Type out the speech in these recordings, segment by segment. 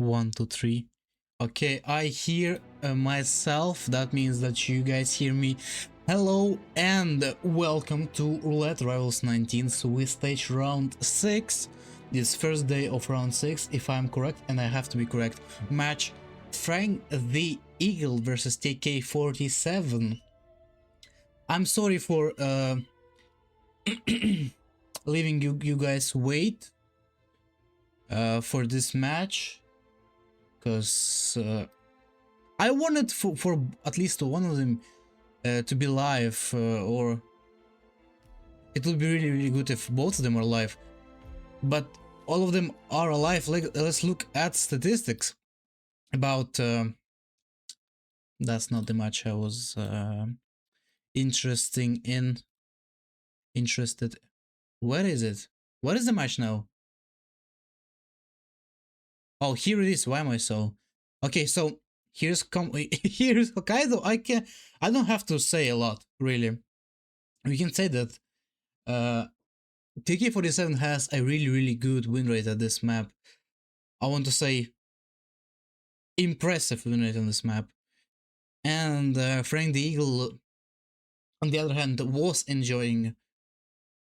One, two, three. Okay, I hear myself. That means that you guys hear me. Hello and welcome to Roulette Rivals 19. So we stage round 6. This first day of round 6, if I'm correct, and I have to be correct. Match Frank the Eagle versus TK47. I'm sorry for leaving you guys wait for this match, because I wanted for at least one of them to be live, or it would be really good if both of them are live, but all of them are alive. Let's look at statistics about that's not the match I was interested. Where is it? What is the match now? Oh, here it is. Why am I so? Okay, so here's here's Hokkaido. I don't have to say a lot, really. We can say that TK47 has a really good win rate at this map. I want to say impressive win rate on this map. And Frank the Eagle, on the other hand, was enjoying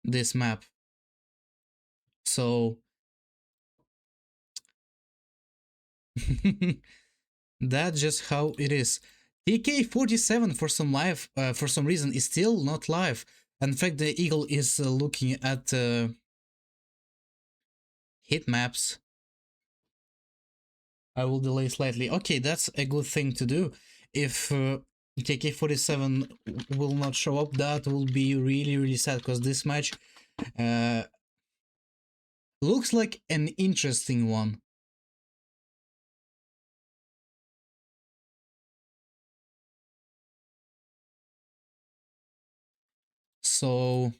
this map. So that's just how it is. TK47 for some reason is still not live. In fact, the Eagle is looking at hit maps. I will delay slightly. Okay, that's a good thing to do. If TK47 will not show up, that will be really sad, because this match looks like an interesting one. So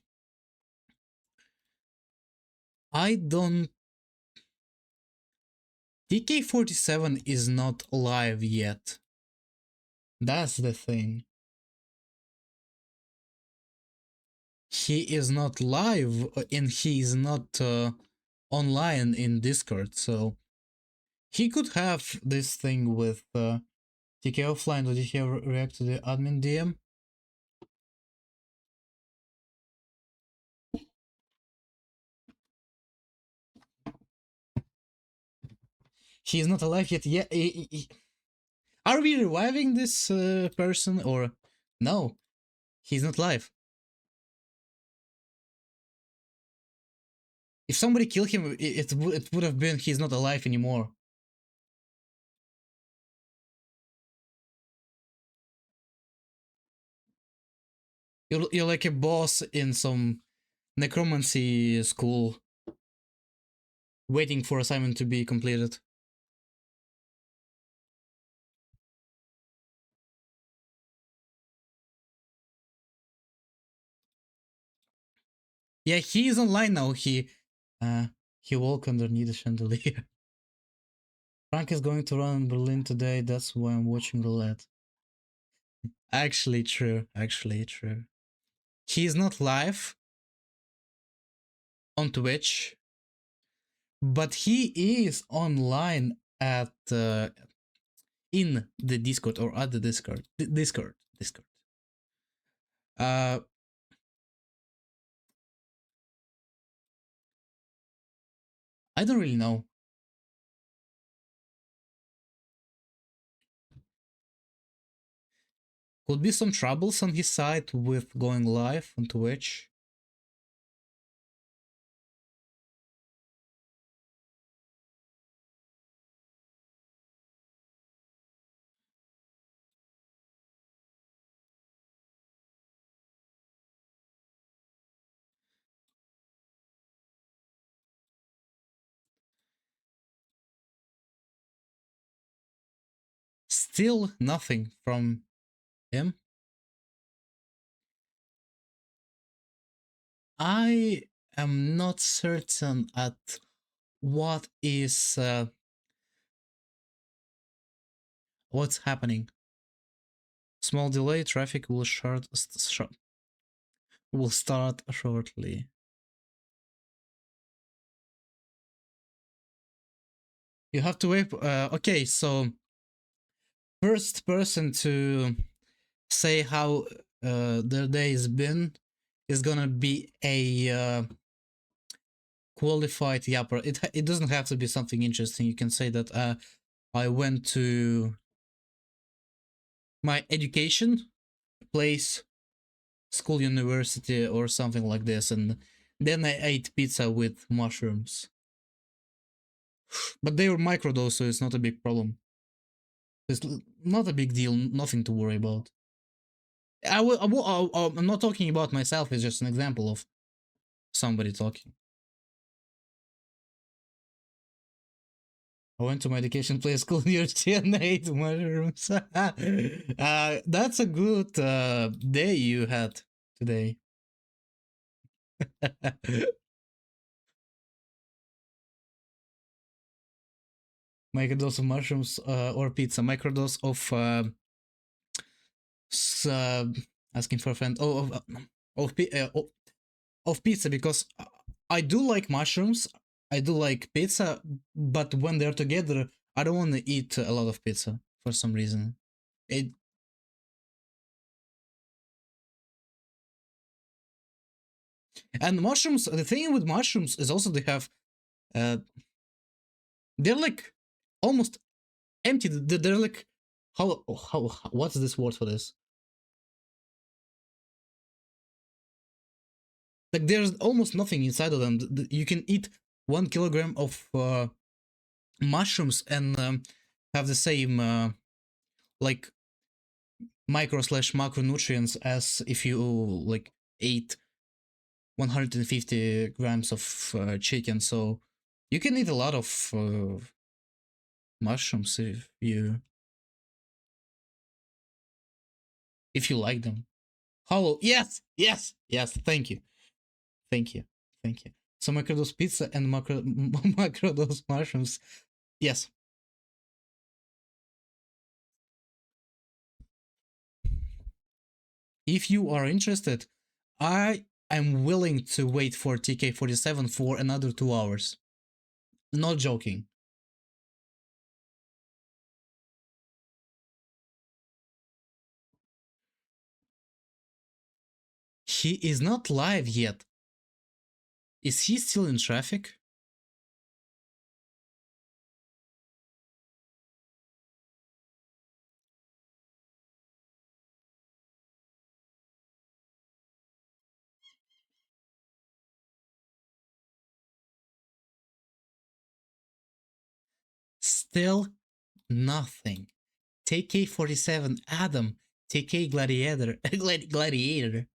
I don't. TK47 is not live yet. That's the thing. He is not live, and he is not online in Discord, so he could have this thing with TK offline. Did he react to the admin DM? He is not alive yet. Yeah. Are we reviving this person, or no? He's not live. If somebody killed him, it would have been he's not alive anymore. You're like a boss in some necromancy school, waiting for assignment to be completed. Yeah, he is online now. He walked underneath the chandelier. Frank is going to run in Berlin today. That's why I'm watching Roulette. Actually true. Actually true. He is not live on Twitch, but he is online at in the Discord, or at the Discord. Discord. Uh, I don't really know. Could be some troubles on his side with going live on Twitch. Still nothing from him. I am not certain at what is what's happening. Small delay. Traffic will will start shortly. You have to wait. Okay, so first person to say how their day has been is gonna be a qualified yapper. It doesn't have to be something interesting. You can say that I went to my education place, school, university, or something like this, and Then I ate pizza with mushrooms. But they were microdose, so it's not a big problem. It's not a big deal, nothing to worry about. I'm not talking about myself, it's just an example of somebody talking. I went to my education play school university and ate mushrooms. That's a good day you had today. Microdose of mushrooms or pizza. Microdose of asking for a friend. Of pizza, because I do like mushrooms. I do like pizza, but when they're together, I don't want to eat a lot of pizza for some reason. It and mushrooms. The thing with mushrooms is also they have, uh, they're like almost empty. They're like how what's this word for this? Like there's almost nothing inside of them. You can eat 1 kilogram of mushrooms and have the same like micro slash macronutrients as if you like ate 150 grams of chicken. So you can eat a lot of mushrooms if you like them. Hollow, yes, yes, yes. Thank you, thank you, thank you. So microdose pizza and macrodose mushrooms. Yes. If you are interested, I am willing to wait for TK47 for another 2 hours. Not joking. He is not live yet. Is he still in traffic? Still nothing. TK47 Adam, TK Gladiator, Gladiator.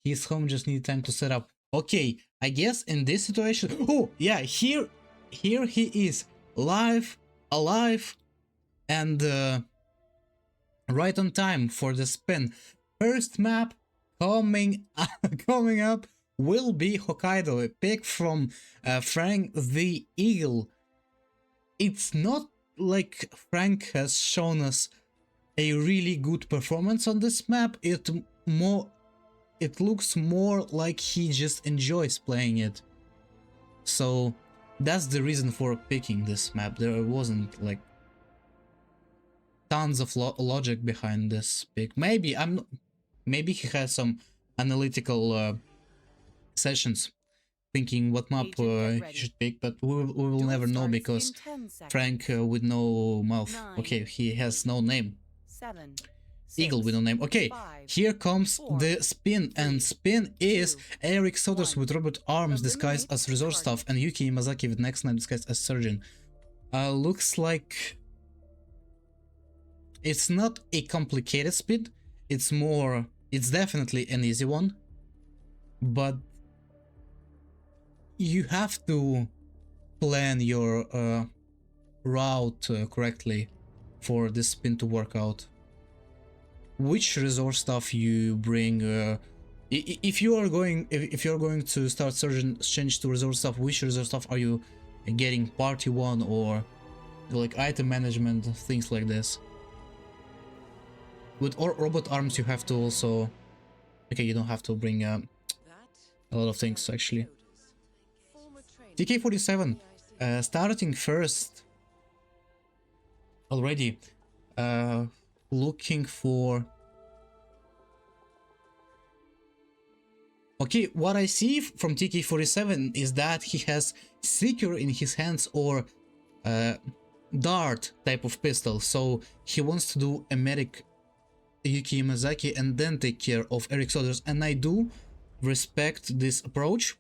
His home just need time to set up. Okay, I guess in this situation, oh yeah, here he is, live, alive, and right on time for the spin. First map coming coming up will be Hokkaido, a pick from Frank the Eagle. It's not like Frank has shown us a really good performance on this map. It looks more like he just enjoys playing it. So that's the reason for picking this map. There wasn't like tons of logic behind this pick. Maybe he has some analytical sessions thinking what map he should pick, but we will never know because Frank with no mouth. 9, okay, he has no name. 7, 6, Eagle with no name. Okay, 5, here comes 4, the spin, 3, and spin is 2, Eric Sothers 1. with Robert Arms disguised as resource staff and Yuki Imazaki with Next Night disguised as surgeon. Looks like it's not a complicated spin. It's definitely an easy one, but you have to plan your route correctly for this spin to work out. Which resource stuff you bring? If you're going to start surgeon change to resource stuff, which resource stuff are you getting? Party one or like item management, things like this. With robot arms, you have to also. Okay, you don't have to bring a lot of things actually. TK47 starting first already, looking for. Okay, what I see from TK47 is that he has Seeker in his hands or Dart type of pistol, so he wants to do a medic Yuki Imazaki and then take care of Eric Sothers, and I do respect this approach.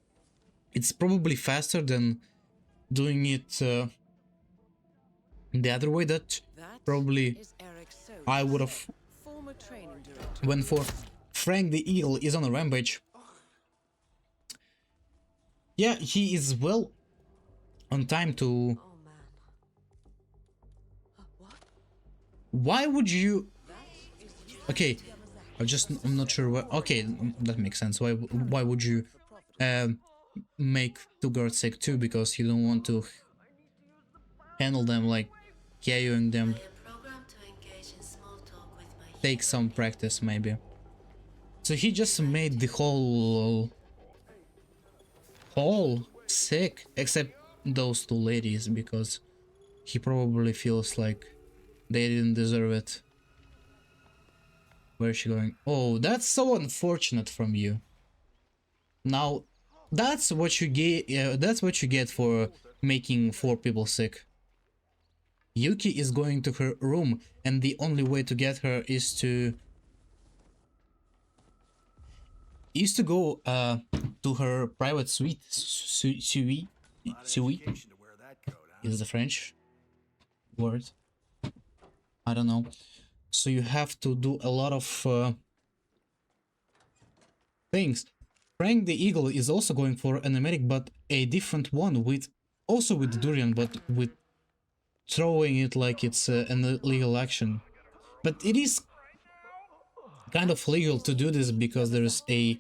It's probably faster than doing it the other way. That probably I would have went for. Frank the Eagle is on a rampage. Yeah, he is well on time to... Why would you... Okay, I'm not sure why... Okay, that makes sense. Why would you make two guards sick too? Because you don't want to handle them, like KOing them. Take some practice maybe. So he just made the whole sick, except those two ladies, because he probably feels like they didn't deserve it. Where is she going? Oh, that's so unfortunate from you. Now, that's what you get. That's what you get for making 4 people sick. Yuki is going to her room, and the only way to get her is to go to her private suite. Suite is the French word. I don't know. So you have to do a lot of things. Frank the Eagle is also going for an emetic, but a different one, with durian, but with throwing it like it's an illegal action. But it is kind of legal to do this because there's a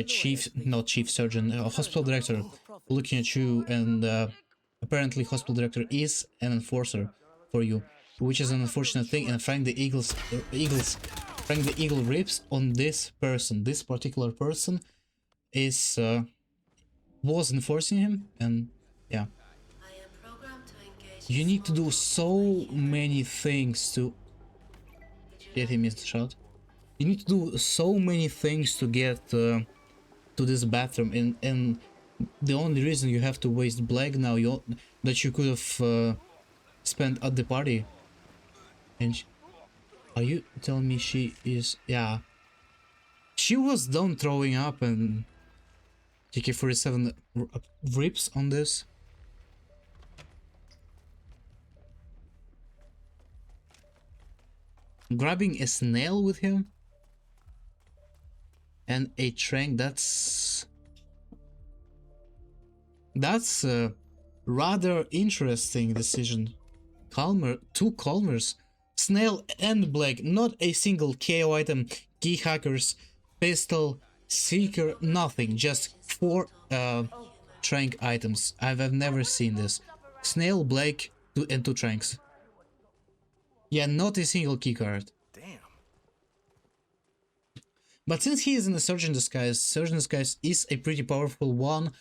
chief surgeon, a hospital director looking at you, and apparently hospital director is an enforcer for you, which is an unfortunate thing. And Frank the Eagle rips on this person. This particular person is was enforcing him, and yeah, you need to do so many things to get him missed the shot. You need to do so many things to get to this bathroom, and the only reason you have to waste black now that you could have spent at the party. And are you telling me she is? Yeah, she was done throwing up, and TK47 rips on this. Grabbing a snail with him and a trank, that's a rather interesting decision. Two Calmers, snail and black, not a single KO item, key hackers, pistol, seeker, nothing, just 4 trank items. I've never seen this. Snail, black, and 2 tranks. Yeah, not a single keycard. Damn. But since he is in a Surgeon Disguise is a pretty powerful one,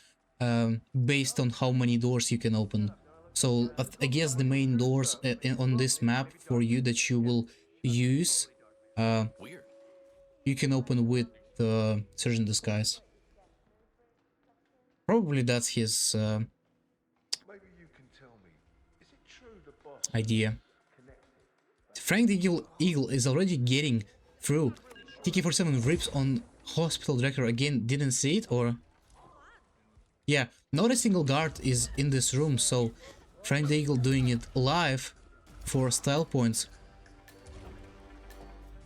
based on how many doors you can open. So I guess the main doors on this map for you that you will use, you can open with Surgeon Disguise. Probably that's his idea. Frank the Eagle is already getting through. TK47 rips on hospital director again. Didn't see it, or... Yeah, not a single guard is in this room, so Frank the Eagle doing it live for style points.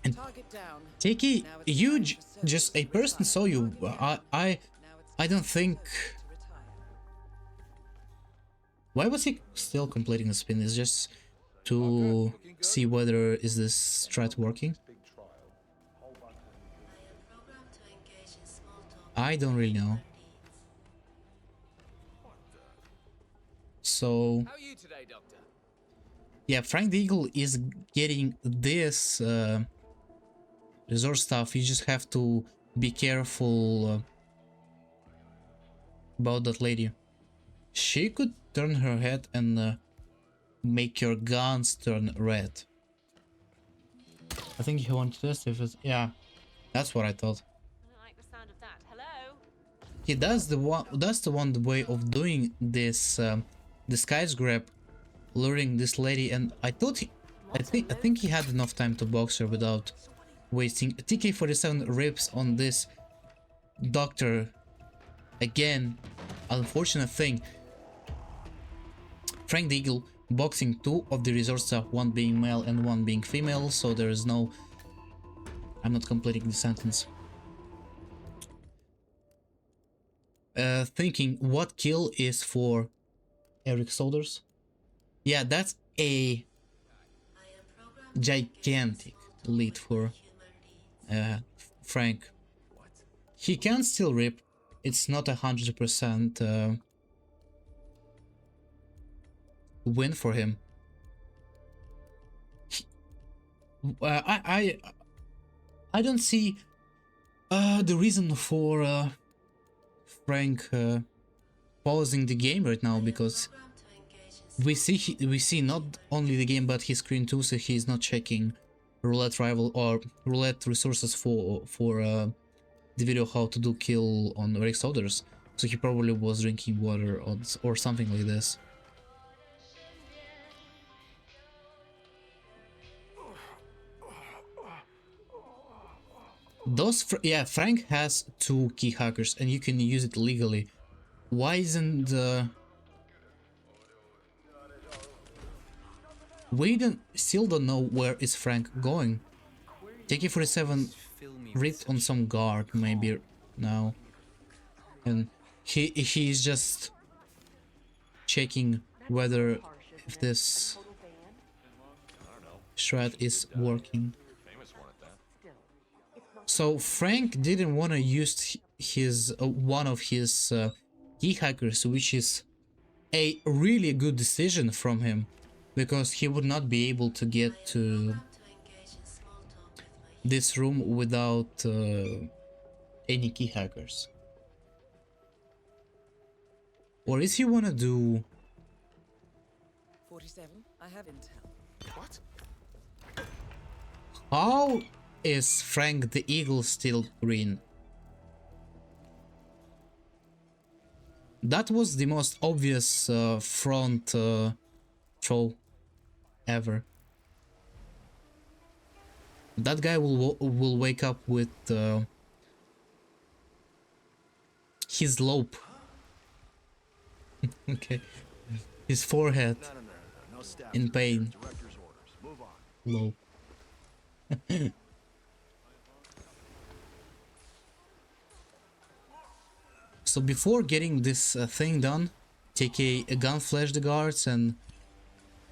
And TK, you just a person saw you. I don't think... Why was he still completing the spin? It's just to see whether is this strat working. I don't really know. So yeah, Frank the Eagle is getting this resort stuff. You just have to be careful about that lady. She could turn her head and make your guns turn red. I think he wanted to test if it's... Yeah, that's what I thought. I like the sound of that. Hello? He does the one way of doing this disguise grab, luring this lady, and I think he had enough time to box her without wasting. TK47 rips on this doctor again. unfortunate thing. Frank the Eagle boxing 2 of the resource staff, one being male and one being female, so there is no... I'm not completing the sentence. Thinking what kill is for Eric Solders? Yeah, that's a gigantic lead for Frank. He can still rip. It's not 100% win for him. I don't see the reason for Frank pausing the game right now, because we see not only the game but his screen too, so he's not checking roulette rival or roulette resources for the video how to do kill on Eric Solders. So he probably was drinking water or something like this. Yeah, Frank has 2 key hackers and you can use it legally. Why isn't we still don't know where is Frank going. TK47 ripped on some guard maybe now, and he's just checking whether if this shred is working. So Frank didn't want to use his one of his key hackers, which is a really good decision from him, because he would not be able to get to this room without any key hackers. Or is he wanna do 47? I have intel. What? how is Frank the Eagle still green? That was the most obvious front throw ever. That guy will wake up with his lobe. Okay, his forehead in pain. Lobe. So before getting this thing done, take a gun flash the guards, and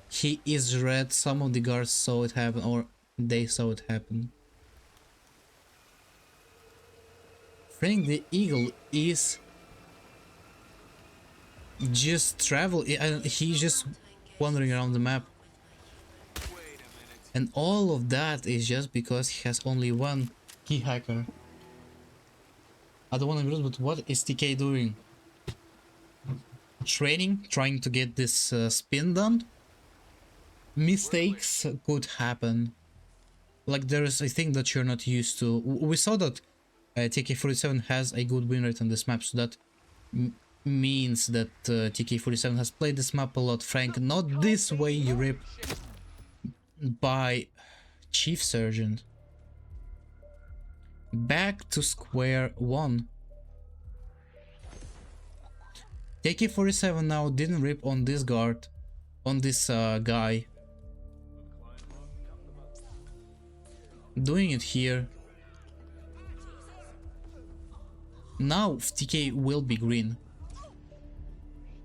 he is red. Some of the guards saw it happen, or they saw it happen. Frank the Eagle is just he's just wandering around the map. And all of that is just because he has only one key hacker. I don't want to lose, but what is TK doing? Training, trying to get this spin done. Mistakes could happen. Like there is a thing that you're not used to. We saw that TK47 has a good win rate on this map, so that means that TK47 has played this map a lot. Frank, not this way you rip by Chief Sergeant. Back to square one. TK47 now didn't rip on this guard, on this guy. Doing it here. Now TK will be green.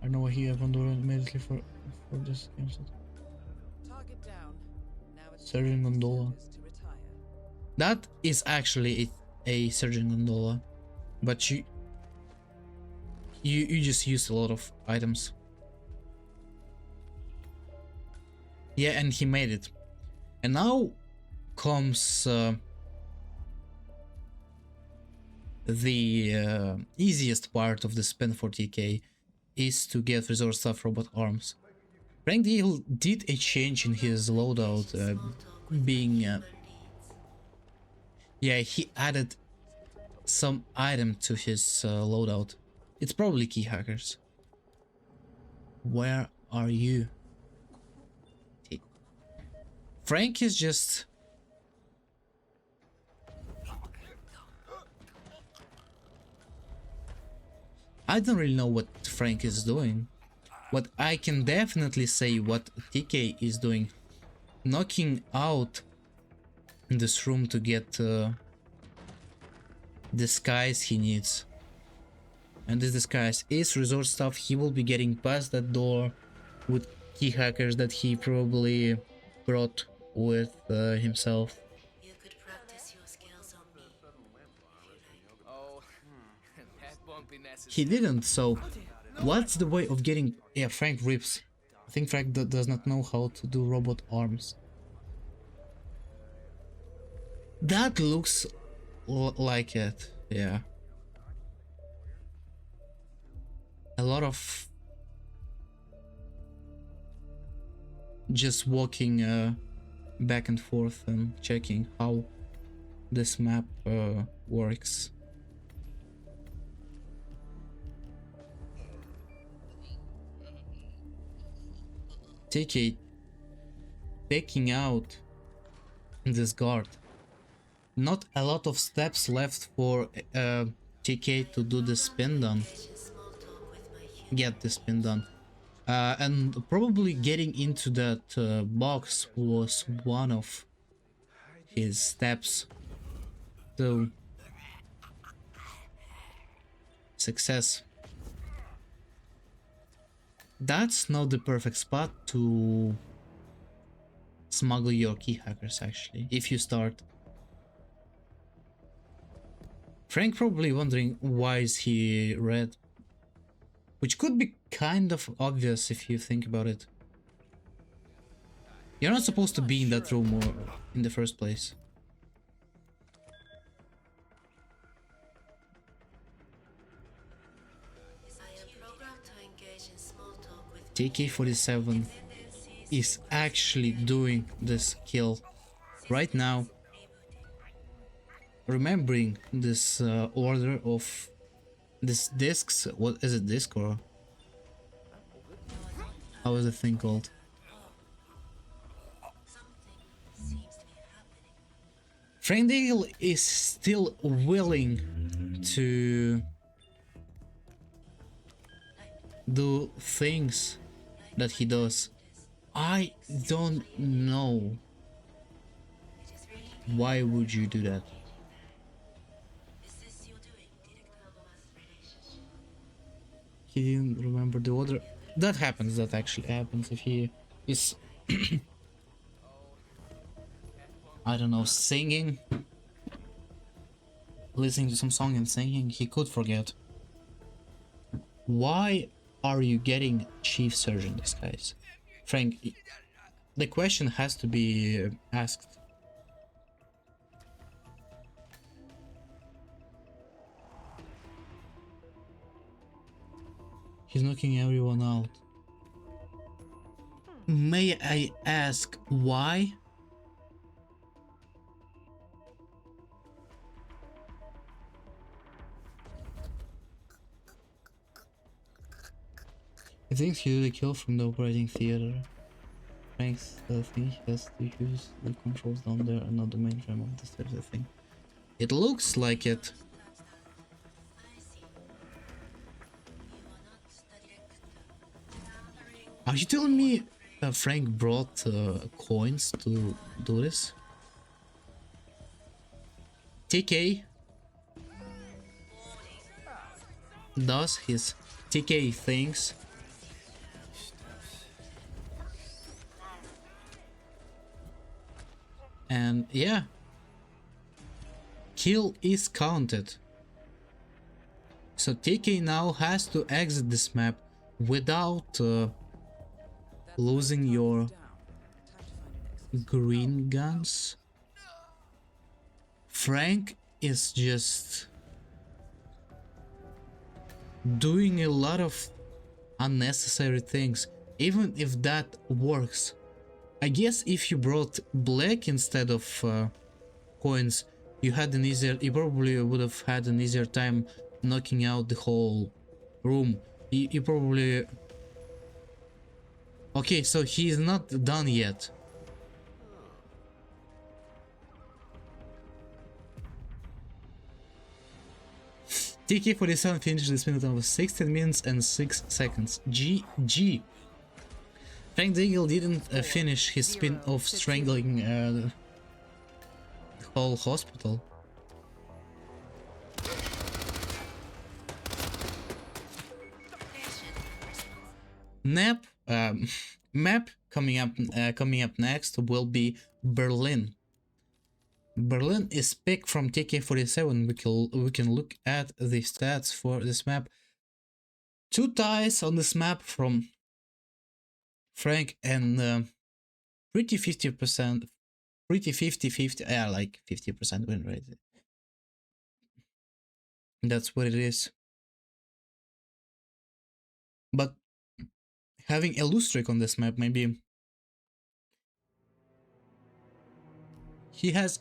I know what he has been doing immediately for this game set. Target down. Now it's Sergeant Gondola. to retire. That is actually a Sergeant Gondola, but you just used a lot of items. Yeah, and he made it. And now comes the easiest part of the spin for TK, is to get resource stuff robot arms. Frank the Eagle did a change in his loadout, being yeah, he added some item to his loadout. It's probably key hackers. Where are you? Frank is just... I don't really know what Frank is doing. But I can definitely say what TK is doing. Knocking out this room to get the disguise he needs. And this disguise is resort stuff. He will be getting past that door with key hackers that he probably brought with himself. You could practice your skills on me, if you like. Oh, that won't be necessary. He didn't, so what's the way of getting... Yeah, Frank rips. I think Frank does not know how to do robot arms. That looks like it, yeah. A lot of just walking back and forth and checking how this map works. TK taking out this guard. Not a lot of steps left for TK to do the spin down. Get the spin done. And probably getting into that box was one of his steps to success. That's not the perfect spot to smuggle your key hackers, actually, if you start. Frank probably wondering why is he red, which could be kind of obvious if you think about it. You're not supposed to be in that room or in the first place. TK47 is actually doing this kill right now, remembering this order of this discs. What is it, disc, or how is the thing called? Frendale is still willing to do things that he does. I don't know why would you do that. He didn't remember the order. That happens, that actually happens if he is I don't know, singing, listening to some song and singing, he could forget. Why are you getting Chief Surgeon disguise? Frank, the question has to be asked. He's knocking everyone out. May I ask why? He thinks he did a kill from the operating theater. Frank's think he has to use the controls down there and not the main frame of the stairs, I think. It looks like it. Are you telling me Frank brought coins to do this? TK does his TK things. And yeah, kill is counted. So TK now has to exit this map without losing your green guns. Frank is just doing a lot of unnecessary things, even if that works. I guess if you brought black instead of coins, you probably would have had an easier time knocking out the whole room. You probably... Okay, so he is not done yet. TK47 finished this minute of 16 minutes and 6 seconds. GG. Frank the Eagle didn't finish his spin of strangling the whole hospital. Nap map coming up next will be Berlin. Berlin is picked from TK47. We can look at the stats for this map. 2 ties on this map from Frank and pretty 50%, pretty 50-50, yeah, like 50% win rate. That's what it is. But having a lose streak on this map, maybe he has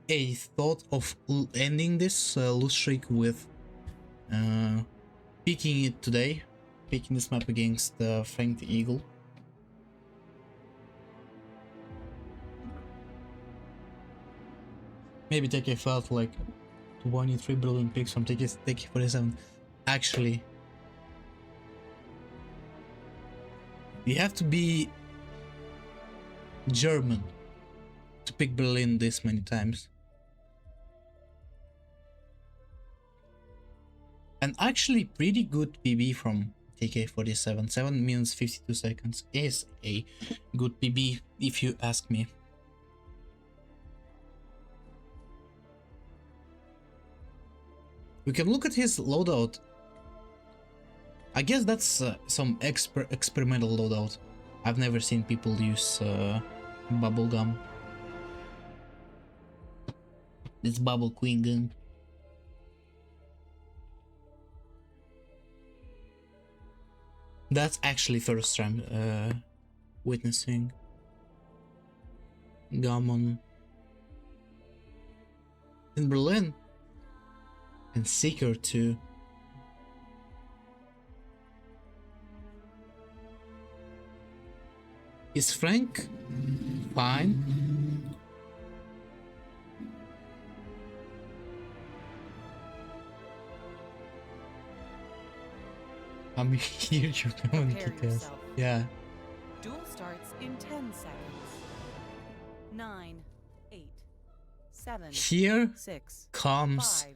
a thought of ending this lose streak with picking it today, picking this map against Frank the Eagle. Maybe TK felt like 23 brilliant picks from TK47. Actually, you have to be German to pick Berlin this many times. And actually pretty good PB from TK47. 7 minutes 52 seconds is a good PB if you ask me. We can look at his loadout. I guess that's some experimental loadout. I've never seen people use bubblegum. It's bubble queen gun. That's actually first time witnessing Gammon in Berlin. And Seeker too. Is Frank fine? I'm here, you commentators. Yeah. Duel starts in 10 seconds. 9, 8, 7. Here 6 comes 5,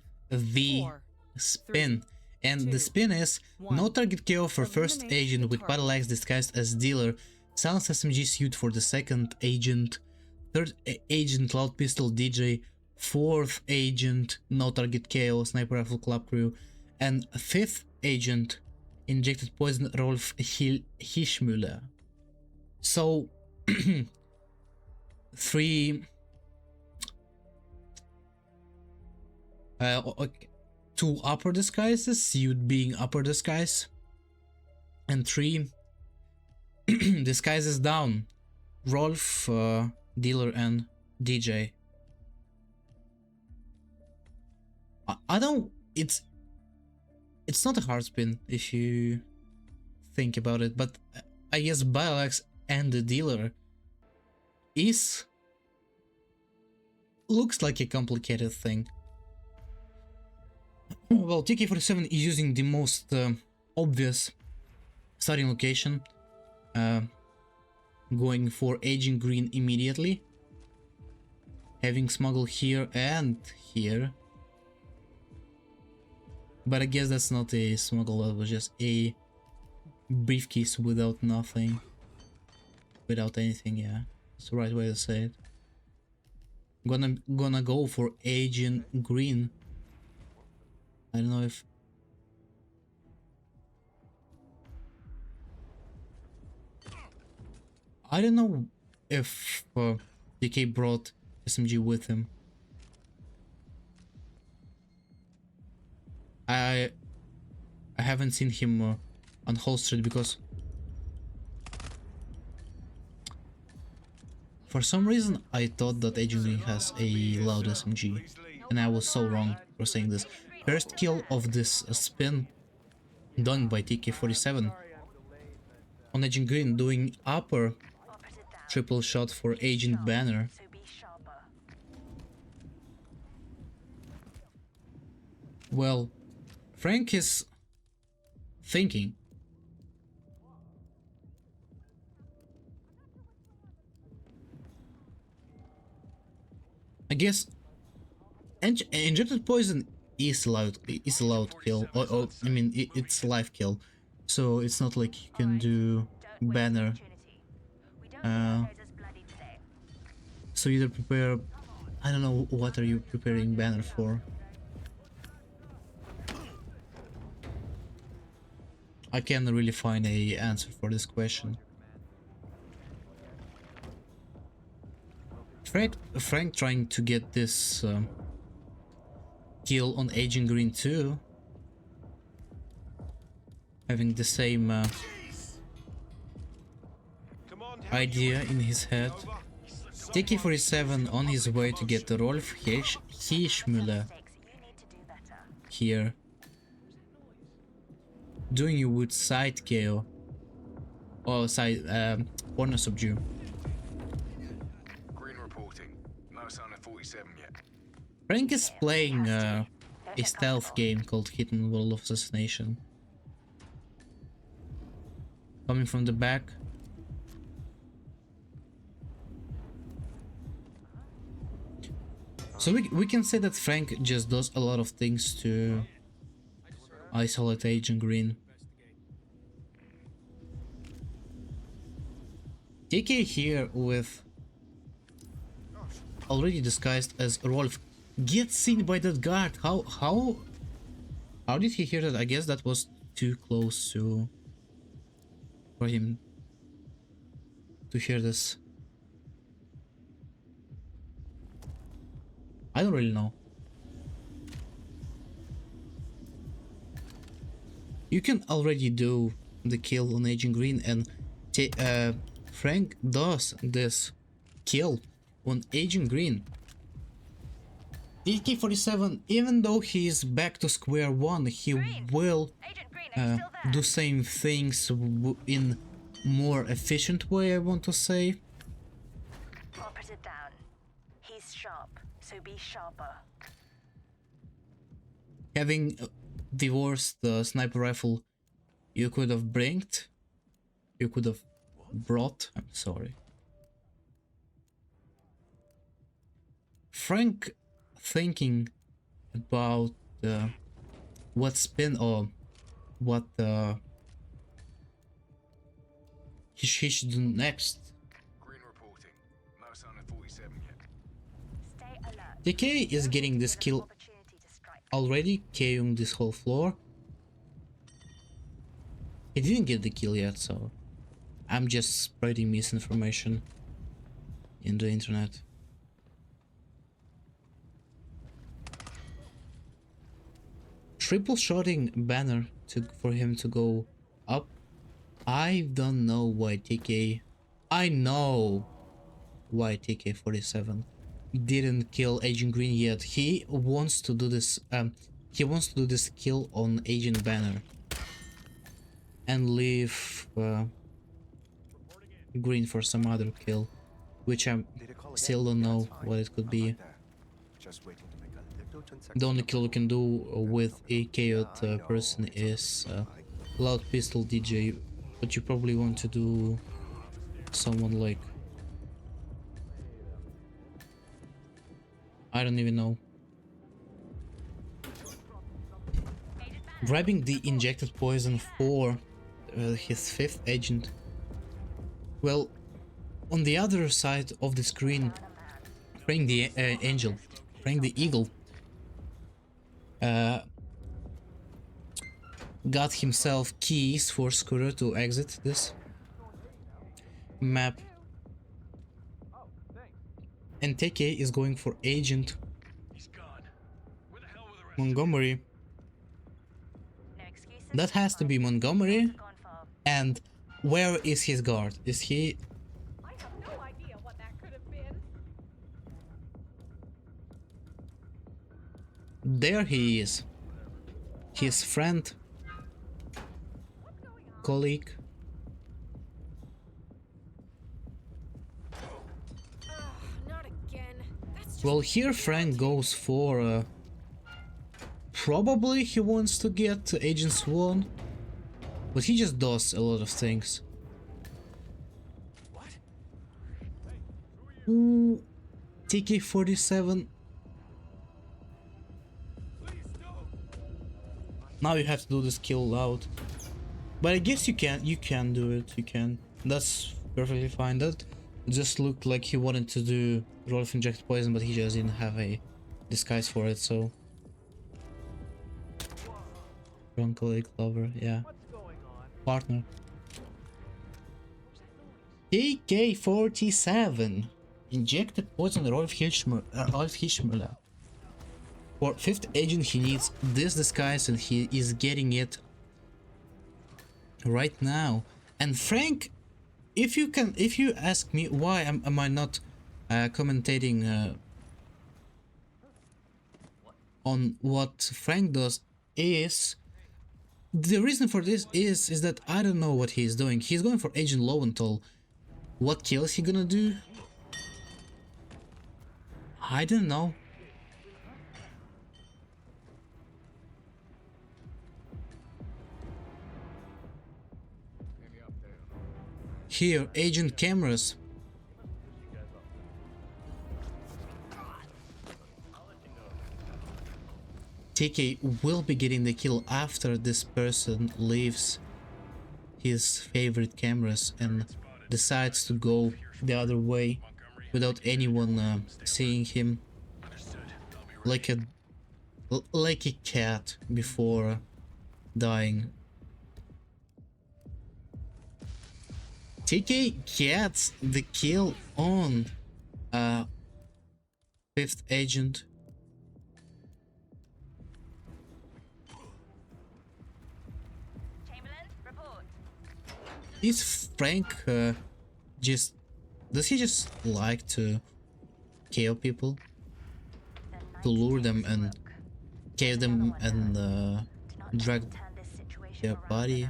the 4, spin. 3, And the 2, spin is 1. no target KO for first Eliminate agent the with battle axe disguised as dealer, silence SMG suit for the second agent, third agent loud pistol DJ, fourth agent no target KO sniper rifle club crew, and fifth agent injected poison Rolf Hischmüller. So 3 okay. 2 upper disguises, suit being upper disguise, and 3 disguises down, Rolf, dealer, and DJ. I don't. It's not a hard spin if you think about it, but I guess Biolax and the dealer looks like a complicated thing. Well, TK47 is using the most obvious starting location, going for Agent Green immediately, having smuggle here and here. But I guess that's not a smuggle, that was just a briefcase without nothing. Without anything, yeah. That's the right way to say it. Gonna go for Agent Green. I don't know if... I don't know if DK brought SMG with him. I haven't seen him unholstered because for some reason I thought that Agent Green has a loud SMG, and I was so wrong for saying this. First kill of this spin done by TK47 on Agent Green, doing upper triple shot for Agent Banner. Well, Frank is thinking. I guess injected poison is allowed kill. Or I mean, it's live kill, so it's not like you can do banner. So either prepare. I don't know what are you preparing banner for. I can't really find a answer for this question. Frank trying to get this kill on Agent Green too, having the same idea in his head. TK47 on his way to get Rolf Hirschmüller here, doing you with side KO or side corner subdue. Green reporting. No sign of 47 yet. Frank is playing a stealth game called Hidden Wall of Assassination. Coming from the back. So we can say that Frank just does a lot of things to isolate Agent Green. TK here with already disguised as Rolf gets seen by that guard. How did he hear that? I guess that was too close to for him to hear this. I don't really know. You can already do the kill on Agent Green, and Frank does this kill on Agent Green. TK47, even though he is back to square one, he will do same things in more efficient way, I want to say. Operative down. He's sharp, so be sharper. Having the worst sniper rifle you could have brought. I'm sorry. Frank thinking about what spin or what he should do next. Green reporting. No sign of 47 yet. Stay alert. TK is getting this kill Opportunity to strike. already, KOing this whole floor. He didn't get the kill yet, so I'm just spreading misinformation in the internet. Triple shotting banner for him to go up. I don't know why TK. I know why TK47 didn't kill Agent Green yet. He wants to do this. He wants to do this kill on Agent Banner and leave Green for some other kill, which I still don't know what it could be. The only kill we can do with a KO'd person is Loud Pistol DJ, but you probably want to do someone like, I don't even know. Grabbing the injected poison for his fifth agent. Well, on the other side of the screen, Frank the angel, Frank the eagle, got himself keys for Scooter to exit this map. And TK is going for Agent Montgomery. No excuses. That has to be Montgomery. Gone far. And where is his guard? Is he... I have no idea what that could have been. There he is. His friend, colleague. Not again. That's just Well, here Frank goes for Probably he wants to get Agent Swan, but he just does a lot of things. Ooh, TK47. Now you have to do this kill loud. But I guess you can do it, you can. That's perfectly fine. That just looked like he wanted to do Rolf inject poison, but he just didn't have a disguise for it, so. Wrong colleague, lover, yeah. Partner. TK47. Injected poison Rolf Hirschmüller. For 5th agent he needs this disguise and he is getting it right now. And Frank, if you ask me why am I not commentating on what Frank does, is the reason for this is that I don't know what he's doing. He's going for Agent Lowenthal. What kill is he gonna do? I don't know. Here, agent cameras. TK will be getting the kill after this person leaves his favorite cameras and decides to go the other way without anyone seeing him, like a cat before dying. TK gets the kill on 5th agent. Is Frank does he just like to KO people? To lure them and KO them and drag their body?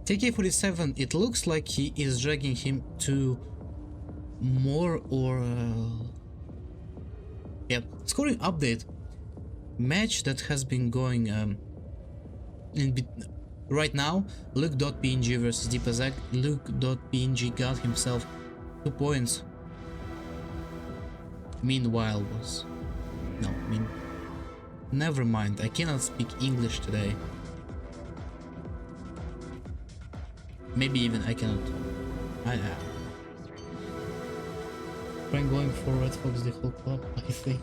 TK47, it looks like he is dragging him to more or yep, scoring update. Match that has been going right now. Luke.png versus Deepazak. Luke.png got himself 2 points. Meanwhile was never mind, I cannot speak English today. Maybe even I cannot. I am. Frank going for Red Fox the whole club, I think.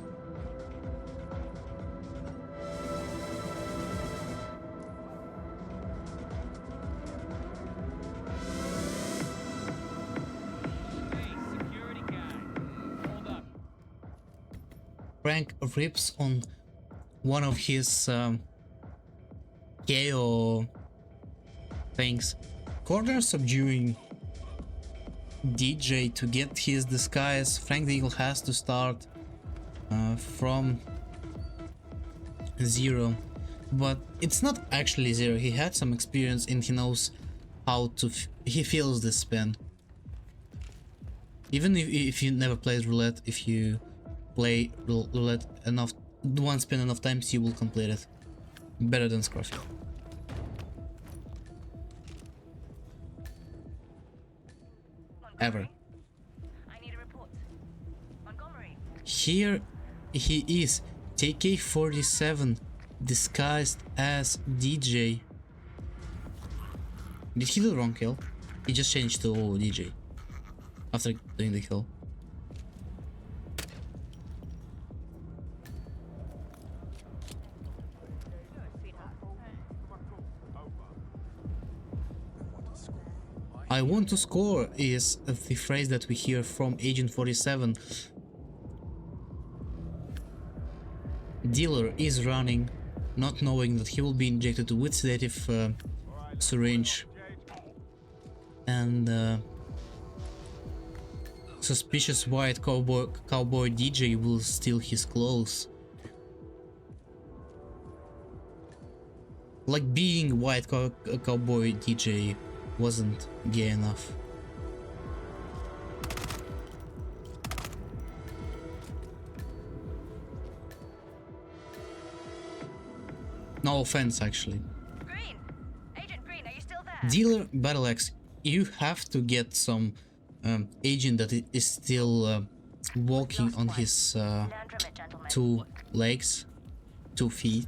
Frank rips on one of his KO things. Corner subduing DJ to get his disguise. Frank the Eagle has to start from 0, but it's not actually 0. He had some experience and he knows how to he feels this spin. Even if you never played roulette, if you play roulette enough, one spin enough times, you will complete it better than Scruffy. Ever. I need a report. Montgomery. Here he is, TK47, disguised as DJ. Did he do the wrong kill? He just changed to DJ after doing the kill. I want to score is the phrase that we hear from Agent 47. Dealer is running, not knowing that he will be injected with sedative syringe, and suspicious white cowboy DJ will steal his clothes. Like being white cowboy DJ wasn't gay enough. No offense, actually. Green! Agent Green, are you still there? Dealer Battle Axe, you have to get some agent that is still walking on his Learn from it, gentlemen. 2 legs, 2 feet,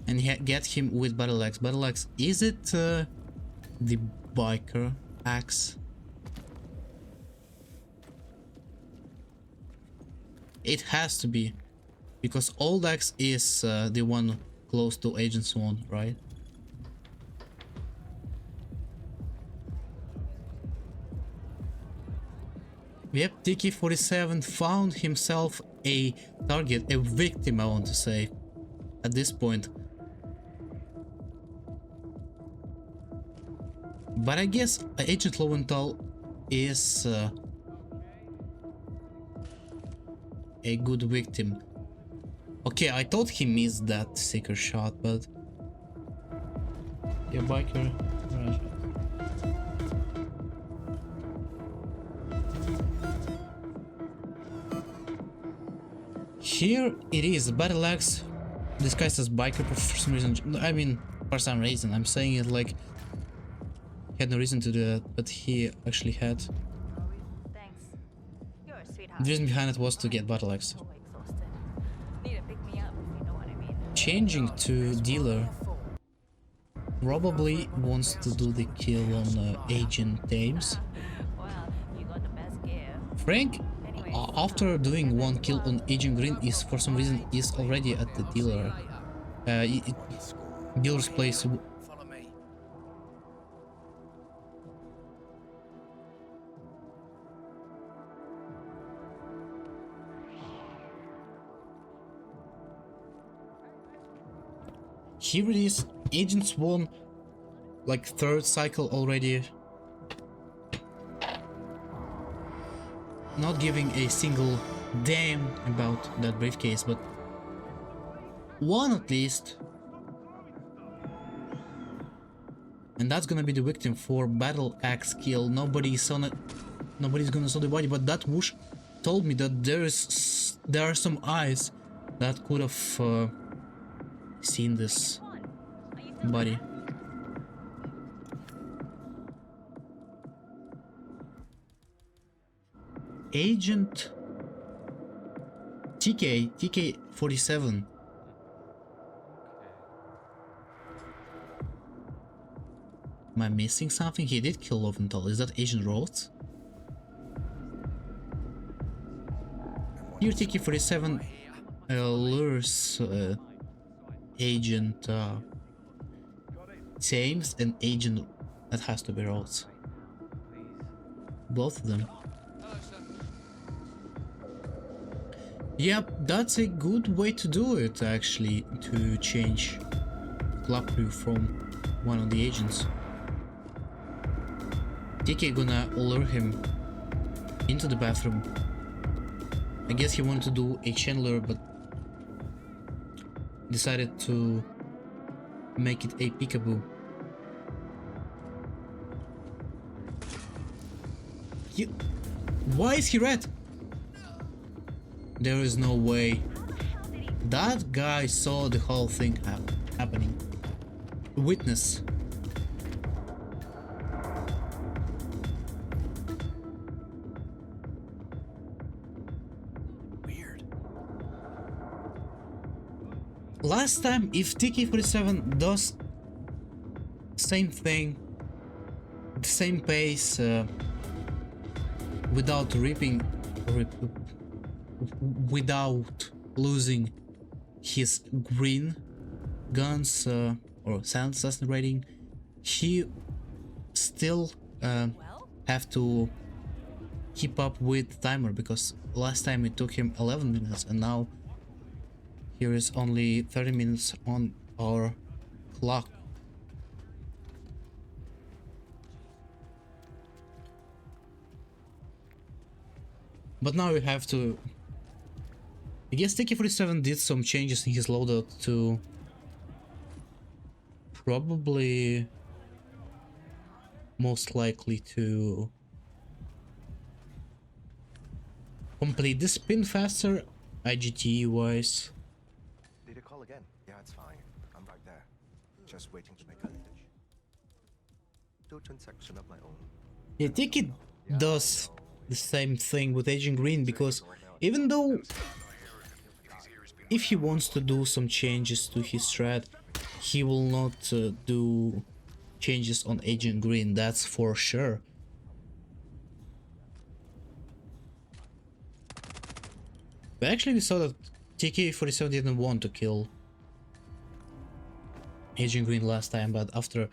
and get him with Battle Axe. Battle Axe, is it the biker axe? It has to be, because old axe is the one close to Agent Swan, right? Yep, TK47 found himself a target, a victim, I want to say, at this point. But I guess Agent Lowenthal is a good victim. Okay, I thought he missed that seeker shot, but... Yeah, biker... Right. Here it is, Battle Axe disguised as biker for some reason. I mean, for some reason, I'm saying it like he had no reason to do that, but he actually had. Thanks. You're a sweetheart. The reason behind it was to get Battle Axe. Totally exhausted. Need to pick me up if you know what I mean. Changing to dealer, probably wants to do the kill on Agent Thames. Well, you got the best gear. Frank, after doing 1 kill on Agent Green, is for some reason is already at the dealer. Dealer's place. Follow me. Here it is, Agent Swan, like 3rd cycle already. Not giving a single damn about that briefcase, but one at least. And that's gonna be the victim for Battle Axe kill. Nobody's gonna saw the body, but that whoosh told me that there are some eyes that could have seen this body. Agent TK47. Am I missing something? He did kill Loventhal. Is that Agent Rhodes? Here TK47 lures Agent Thames and Agent... That has to be Rhodes. Both of them. Yep, that's a good way to do it, actually, to change club crew from one of the agents. TK gonna lure him into the bathroom. I guess he wanted to do a Chandler, but decided to make it a peekaboo. Why is he red? There is no way. That guy saw the whole thing happening. Witness. Weird. Last time, if TK47 does same thing, the same pace, without without losing his green guns or silent assassin rating, he still have to keep up with timer, because last time it took him 11 minutes and now here is only 30 minutes on our clock. But now we have to... I guess TK47 did some changes in his loadout to probably most likely to complete the spin faster IGT wise. Data call again. Yeah, it's fine. I'm right there. Just waiting to make a dish. Do transaction of my own. Yeah, TK does the same thing with Agent Green, because even though if he wants to do some changes to his strat, he will not do changes on Agent Green, that's for sure. But actually we saw that TK47 didn't want to kill Agent Green last time, but after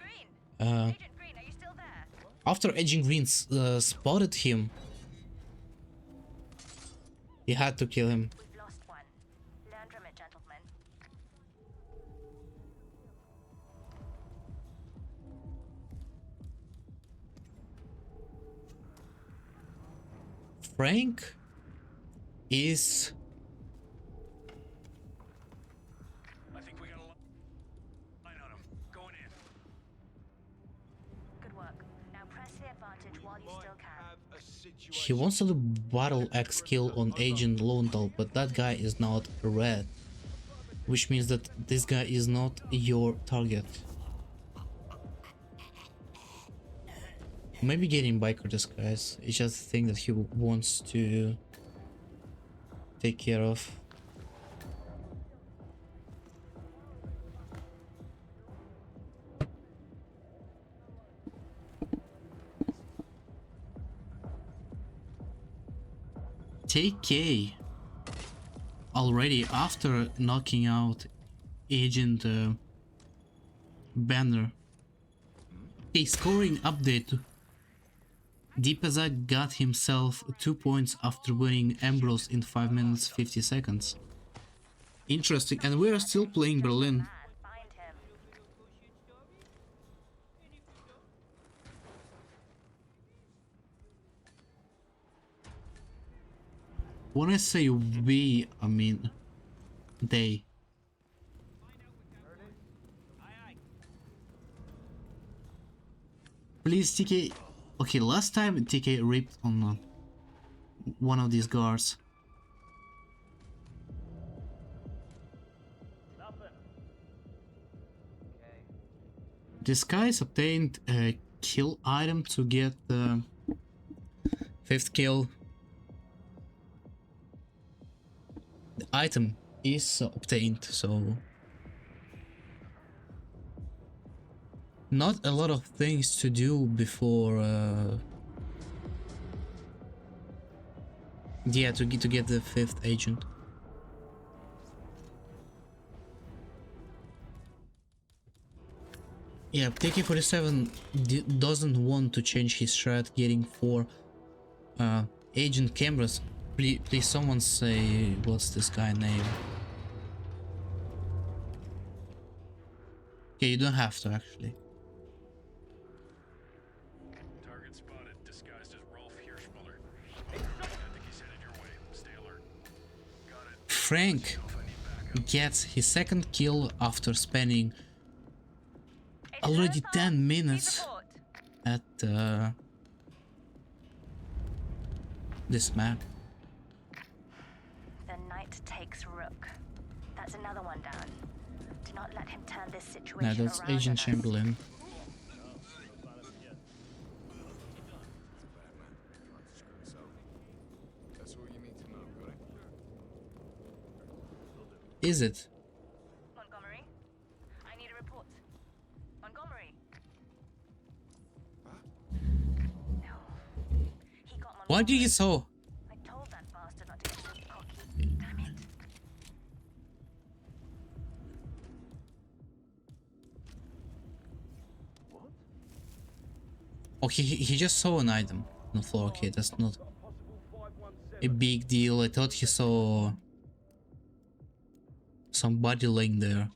Agent Green, are you still there? after Agent Green spotted him, he had to kill him. We've lost one. Learn from it, gentlemen. Frank is I think we got a line on him. Going in. Good work. Now press the advantage while you still can. he wants to do battle X kill on Agent Lowenthal, but that guy is not red, which means that this guy is not your target. Maybe getting biker disguise. It's just a thing that he wants to take care of. TK already after knocking out Agent Banner. A scoring update. Deepazak got himself 2 points after winning Ambrose in 5 minutes 50 seconds. Interesting, and we are still playing Berlin. Man, find him. When I say we, I mean they. Please, TK. Okay, last time TK ripped on one of these guards. Disguise obtained a kill item to get the 5th kill. The item is obtained, so not a lot of things to do before yeah, to get the 5th agent. Yeah, TK47 doesn't want to change his strat getting 4 agent cameras. Please someone say what's this guy name. Okay, you don't have to actually. Target spotted, disguised as Rolf Hirschmuller. I think he's headed your way. Stay alert. Got it. Frank gets his 2nd kill after spending already 10 minutes at this map. The knight takes rook. That's another one down. Do not let him turn this situation Now that's around Agent on us. Chamberlain. That's what you need to know, got it? Is it? Montgomery, I need a report. Montgomery. No. He got Montgomery. What do you saw? I told that bastard not to get so cocky. Damn it. Oh, he just saw an item on the floor. Okay, that's not a big deal. I thought he saw somebody laying there,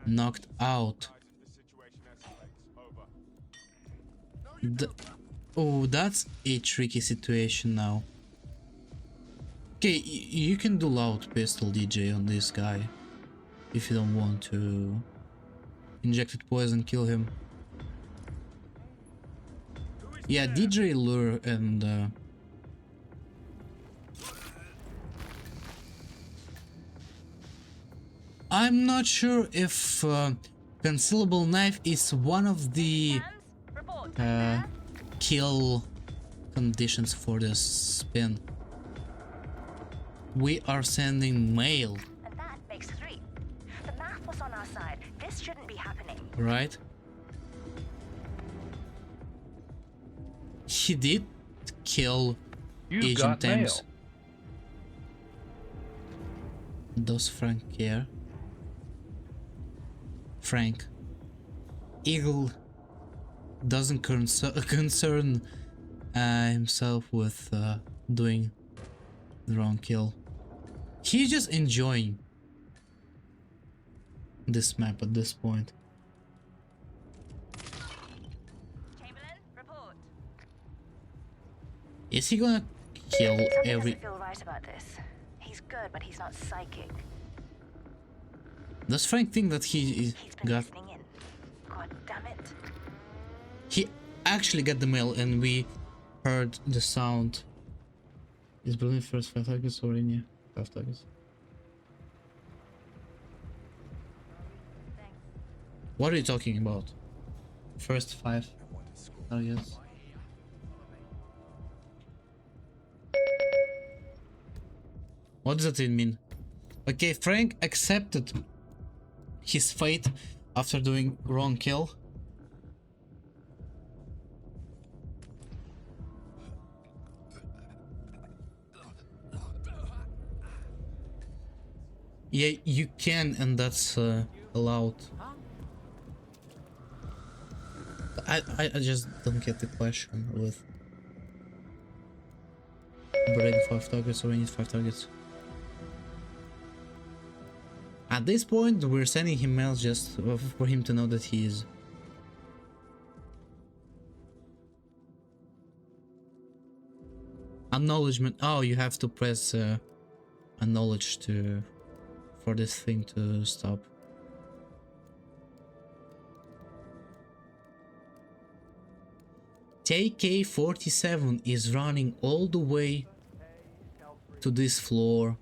knocked out. Oh, that's a tricky situation now. Okay, you can do loud pistol DJ on this guy if you don't want to. Injected poison, kill him. Yeah, DJ lure and I'm not sure if concealable knife is one of the Hands, report. kill conditions for this spin. We are sending mail, And that makes 3. The math was on our side. This shouldn't be happening. right? He did kill You've Agent got mail. Thames. Does Frank care? Frank. Eagle doesn't concern himself with doing the wrong kill. He's just enjoying this map at this point. Chamberlain, report. Is he gonna kill Something every... doesn't feel right about this. He's good, but he's not psychic. Does Frank think that he He's been got... listening in. God damn it. He actually got the mail and we heard the sound. Is Berlin first 5 targets or in here? 5 targets. Thanks. What are you talking about? First 5 targets. What does that even mean? Okay, Frank accepted his fate after doing wrong kill. Yeah, you can, and that's allowed. I just don't get the question with bring 5 targets or we need 5 targets. At this point, we're sending him mails just for him to know that he is. Acknowledgement. Oh, you have to press acknowledge for this thing to stop. TK47 is running all the way to this floor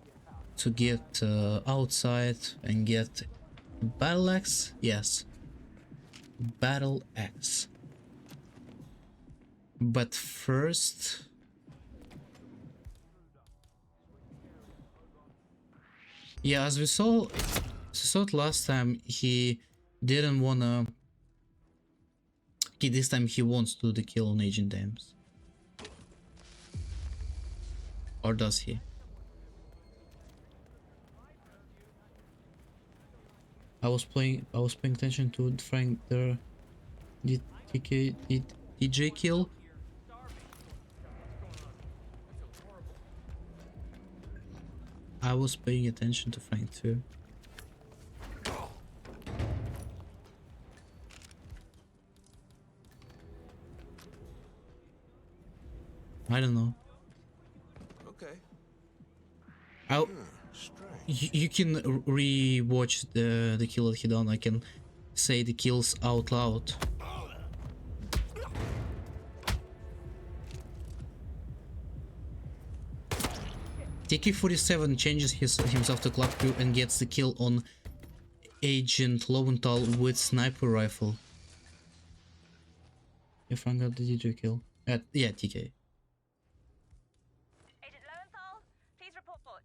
to get outside and get battle axe. Yes, battle axe. But first, yeah, as we saw it last time, he didn't wanna. Okay, this time he wants to do the kill on Agent Thames. Or does he? I was paying attention to Frank there. Did DJ kill? I was paying attention to Frank too. I don't know. Okay. I'll, Strange. you can re-watch the kill that he done. I can say the kills out loud. TK47 changes himself to club crew and gets the kill on Agent Lowenthal with sniper rifle. If I got the DJ kill. Yeah, TK. Agent Lowenthal, please report.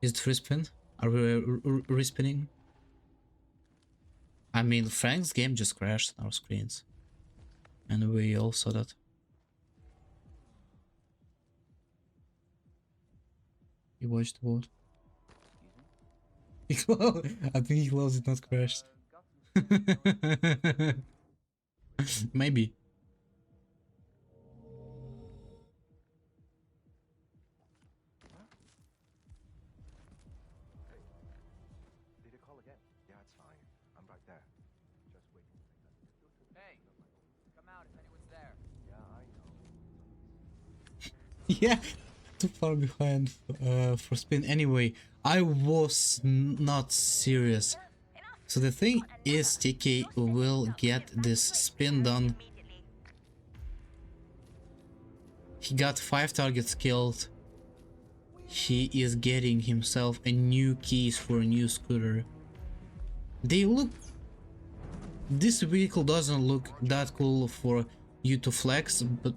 Is it respin? Are we respinning? I mean, Frank's game just crashed on our screens. And we all saw that. You watched the vote. I think he closed it, not crashed. Maybe. Did you call again? Yeah, it's fine. I'm right there. Just waiting. Hey, come out if anyone's there. Yeah, I know. Yeah, too far behind for spin. Anyway, I was not serious. So the thing is, TK will get this spin done He got 5 targets killed. He is getting himself a new keys for a new scooter. They look... This vehicle doesn't look that cool for you to flex, but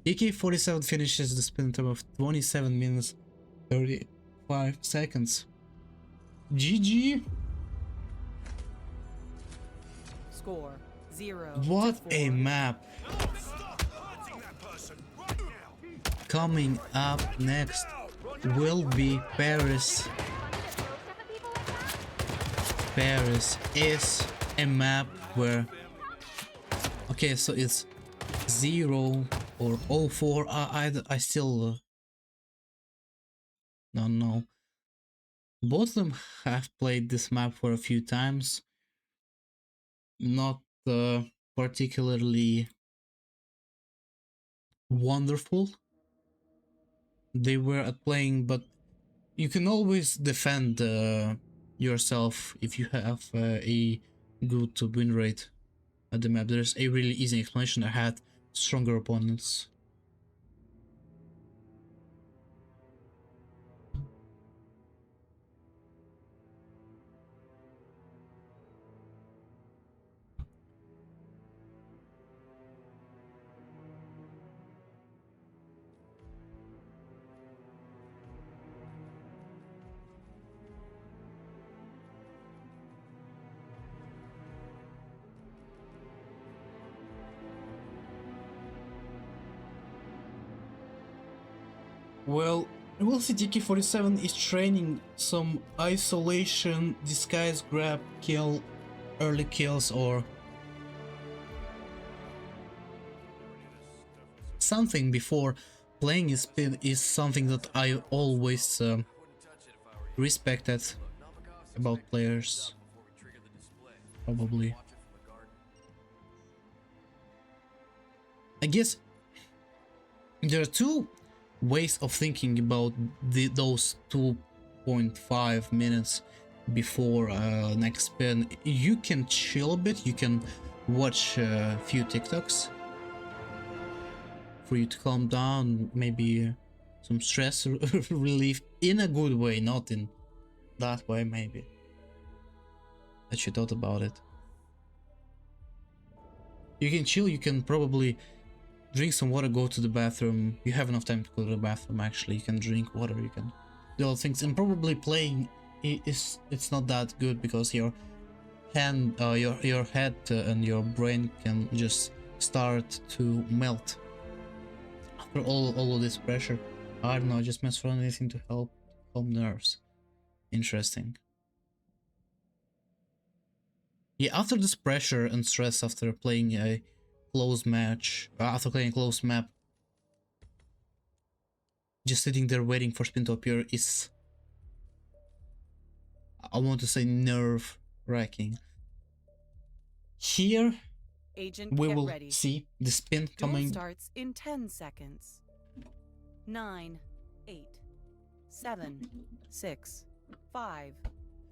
TK47 finishes the spin time of 27 minutes 35 seconds. GG. Score 0. What to a 4. map. Coming up next will be Paris. Paris is a map where... Okay, so it's 0 or 04. I still don't know. Both of them have played this map for a few times. Not particularly wonderful. They were at playing, but you can always defend yourself if you have a good win rate at the map. There's a really easy explanation. I had stronger opponents. Well, we'll see. TK47 is training some isolation, disguise, grab, kill, early kills, or something before playing his spin is something that I always respected about players. Probably. I guess there are two ways of thinking about those 2.5 minutes before next spin. You can chill a bit, you can watch a few TikToks for you to calm down, maybe some stress relief in a good way, not in that way maybe that you thought about it. You can chill, you can probably drink some water, go to the bathroom. You have enough time to go to the bathroom actually. You can drink water, you can do all things, and probably playing it's not that good because your hand, your head and your brain can just start to melt after all of this pressure. I don't know, just mess around anything to help calm nerves. Interesting. Yeah, after this pressure and stress after playing a close match, after playing a close map, just sitting there waiting for spin to appear is, I want to say, nerve wracking. Here Agent, we get will ready. see the spin Duel coming. starts in 10 seconds. 9, 8, 7, 6, 5,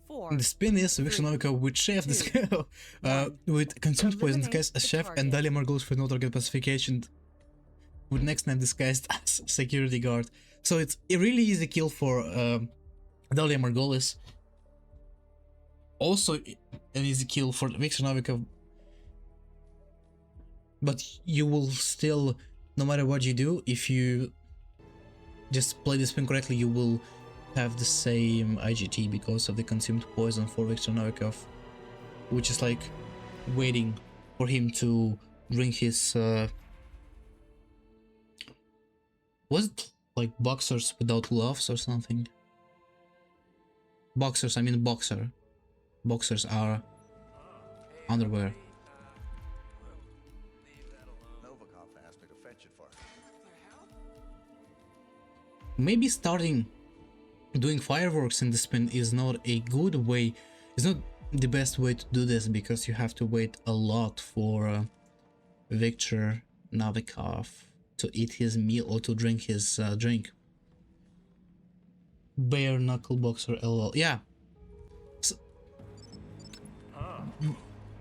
4. The spin is Victor 3, Novikov with chef, with consumed poison disguised as chef, and Dalia Margolis with no target pacification with next night disguised as security guard. So it's a really easy kill for Dalia Margolis. Also an easy kill for Victor Novikov. But you will still, no matter what you do, if you just play the spin correctly, you will have the same IGT because of the consumed poison for Victor Novikov, which is like waiting for him to drink his was it like boxers without gloves or something? Boxers, I mean boxer. Boxers are underwear. Novikov asked me to fetch it for him. Maybe starting doing fireworks in the spin is not a good way, it's not the best way to do this, because you have to wait a lot for Victor Novikov to eat his meal or to drink his drink. Bare knuckle boxer, lol. Yeah, so,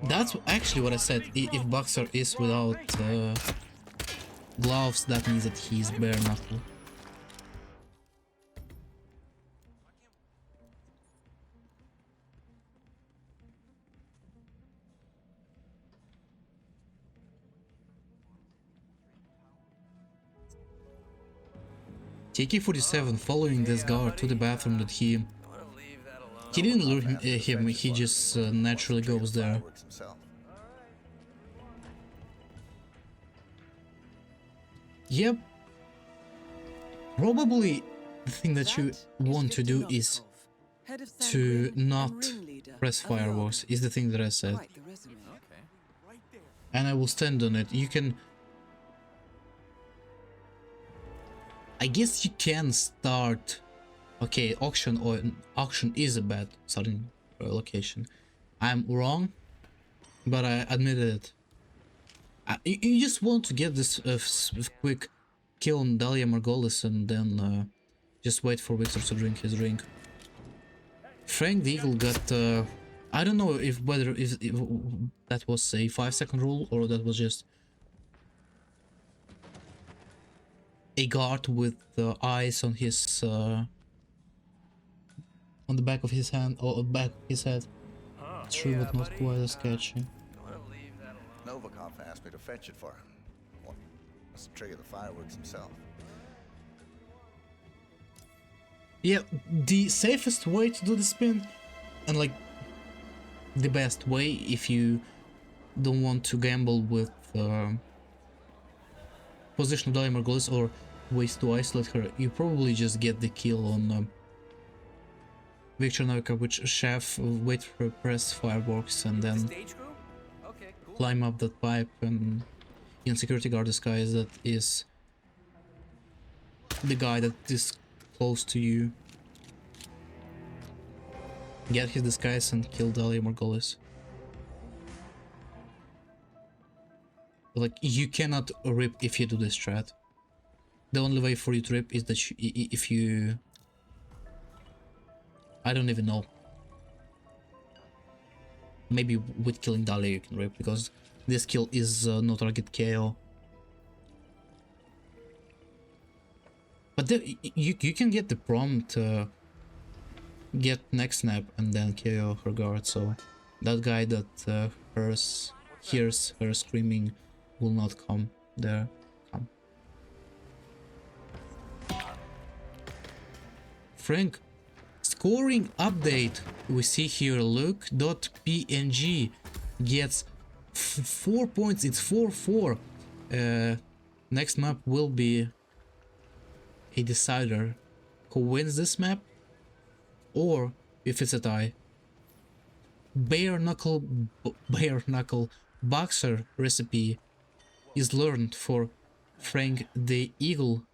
that's actually what I said. If boxer is without gloves, that means that he's bare knuckle. TK47 following this guard to the bathroom that he didn't lure him, he just naturally goes there. Fireworks himself. Yep. Probably the thing that you want to do is to not press fireworks, is the thing that I said. And I will stand on it. You can... I guess you can start... Okay, auction is a bad starting location. I'm wrong, but I admitted it. You just want to get this quick kill on Dahlia Margolis and then just wait for Victor to drink his drink. Frank the Eagle got... I don't know if that was a 5-second rule or that was just a guard with eyes on his on the back of his hand or back of his head. True, but not quite as sketchy. Novikov asked me to fetch it for him. Well, must trigger the fireworks himself. Yeah, the safest way to do the spin, and like the best way if you don't want to gamble with position of Dahlia Margolis or ways to isolate her, you probably just get the kill on Victor Novikov, which chef, wait for press fireworks and then climb up that pipe and in security guard disguise that is the guy that is close to you. Get his disguise and kill Dahlia Margolis. Like, you cannot rip if you do this strat. The only way for you to rip is that if you... I don't even know. Maybe with killing Dahlia you can rip, because this kill is no target KO. But you can get the prompt, get next snap and then KO her guard, so that guy that hears her screaming will not come there. Come. Frank, scoring update. We see here Luke.png gets 4 points. It's 4-4. Next map will be a decider who wins this map, or if it's a tie. Bare knuckle boxer recipe is learned for Frank the Eagle.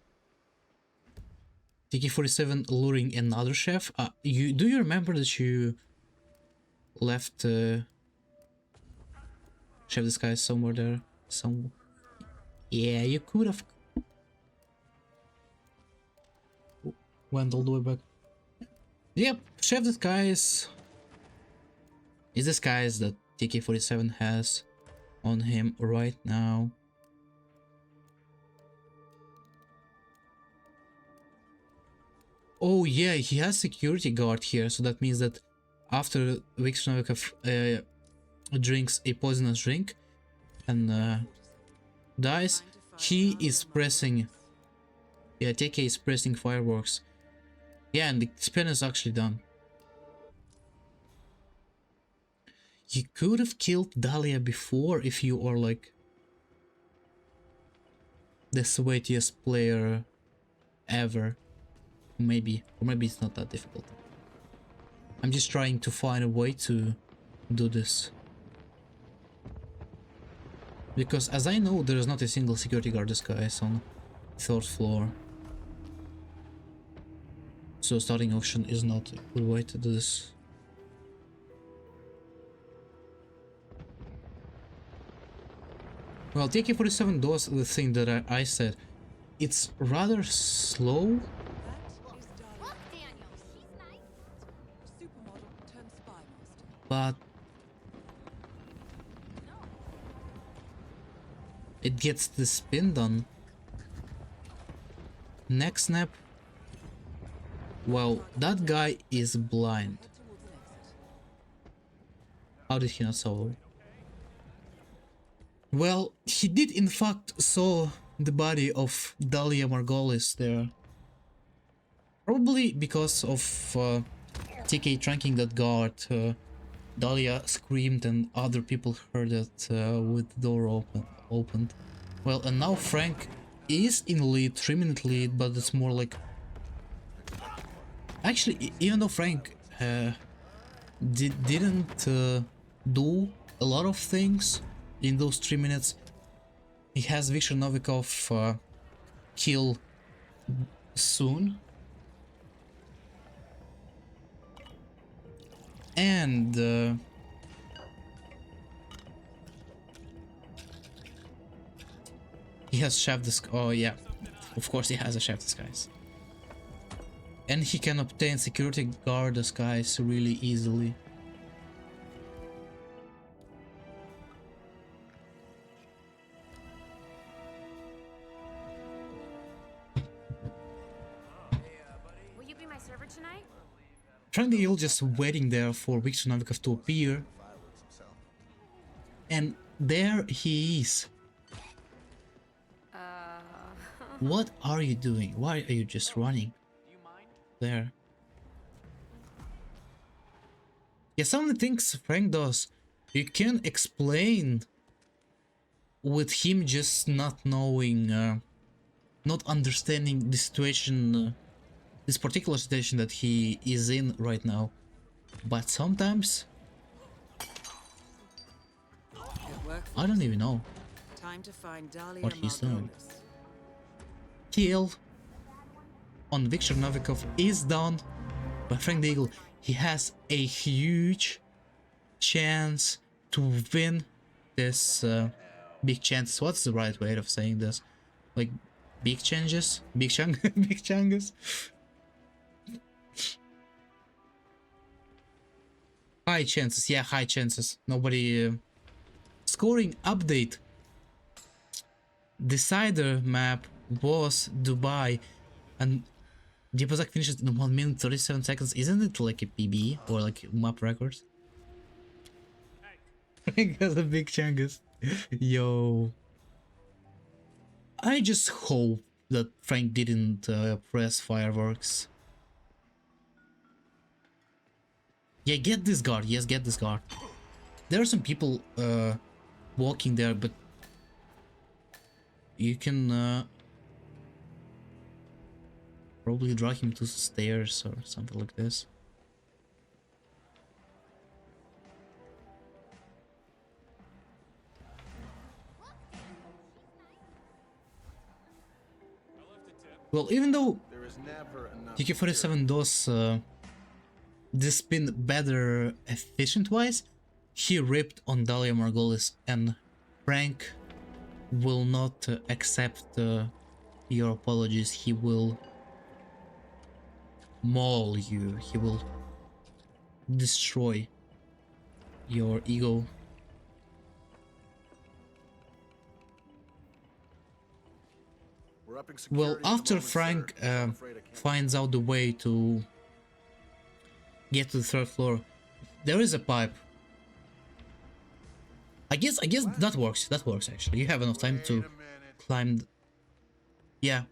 TK47 luring another chef. Do you remember that you left chef disguise somewhere there? Yeah, you could have went all the way back. Yep, chef disguise is the disguise that TK47 has on him right now. Oh yeah, he has security guard here, so that means that after Victor Novikov drinks a poisonous drink and dies, he is pressing... Yeah, TK is pressing fireworks. Yeah, and the spin is actually done. You could have killed Dahlia before if you are like the sweatiest player ever. Maybe, or maybe it's not that difficult. I'm just trying to find a way to do this. Because as I know, there is not a single security guard disguise on 3rd floor. So starting auction is not a good way to do this. Well, TK47 does the thing that I said. It's rather slow. But it gets the spin done. Neck snap. Well, that guy is blind. How did he not saw? Well, he did in fact saw the body of Dahlia Margolis there. Probably because of TK tranking that guard. Dahlia screamed and other people heard it with the door opened. Well, and now Frank is in the lead, 3-minute lead, but it's more like... Actually, even though Frank didn't do a lot of things in those 3 minutes, he has Viktor Novikov kill soon. And he has chef disguise. Oh yeah, of course he has a chef disguise. And he can obtain security guard disguise really easily. Will you be my server tonight? Frank the Eel just waiting there for Viktor Novikov to appear. And there he is. What are you doing? Why are you just running? There. Yeah, some of the things Frank does, you can explain with him just not knowing, not understanding the situation, this particular situation that he is in right now. But sometimes I don't even know Time to find Dahlia what he's doing. Margolis. Kill on Viktor Novikov is done by Frank the Eagle. He has a huge chance to win this big chance. What's the right way of saying this? Like big changes? Big chunk? Big changes? High chances, yeah, high chances. Nobody... Scoring update. Decider map was Dubai, and Diapazak finishes in 1 minute 37 seconds. Isn't it like a PB or like map record? Because of big changes. Yo. I just hope that Frank didn't press fireworks. Yeah, get this guard. Yes, get this guard. There are some people walking there, but you can probably drag him to the stairs or something like this. Well, even though TK47 does this spin better efficient-wise, he ripped on Dahlia Margolis, and Frank will not accept your apologies. He will maul you. He will destroy your ego. Well, after Frank finds out the way to get to the 3rd floor, there is a pipe. I guess that works. That works actually. You have enough time to climb. Yeah.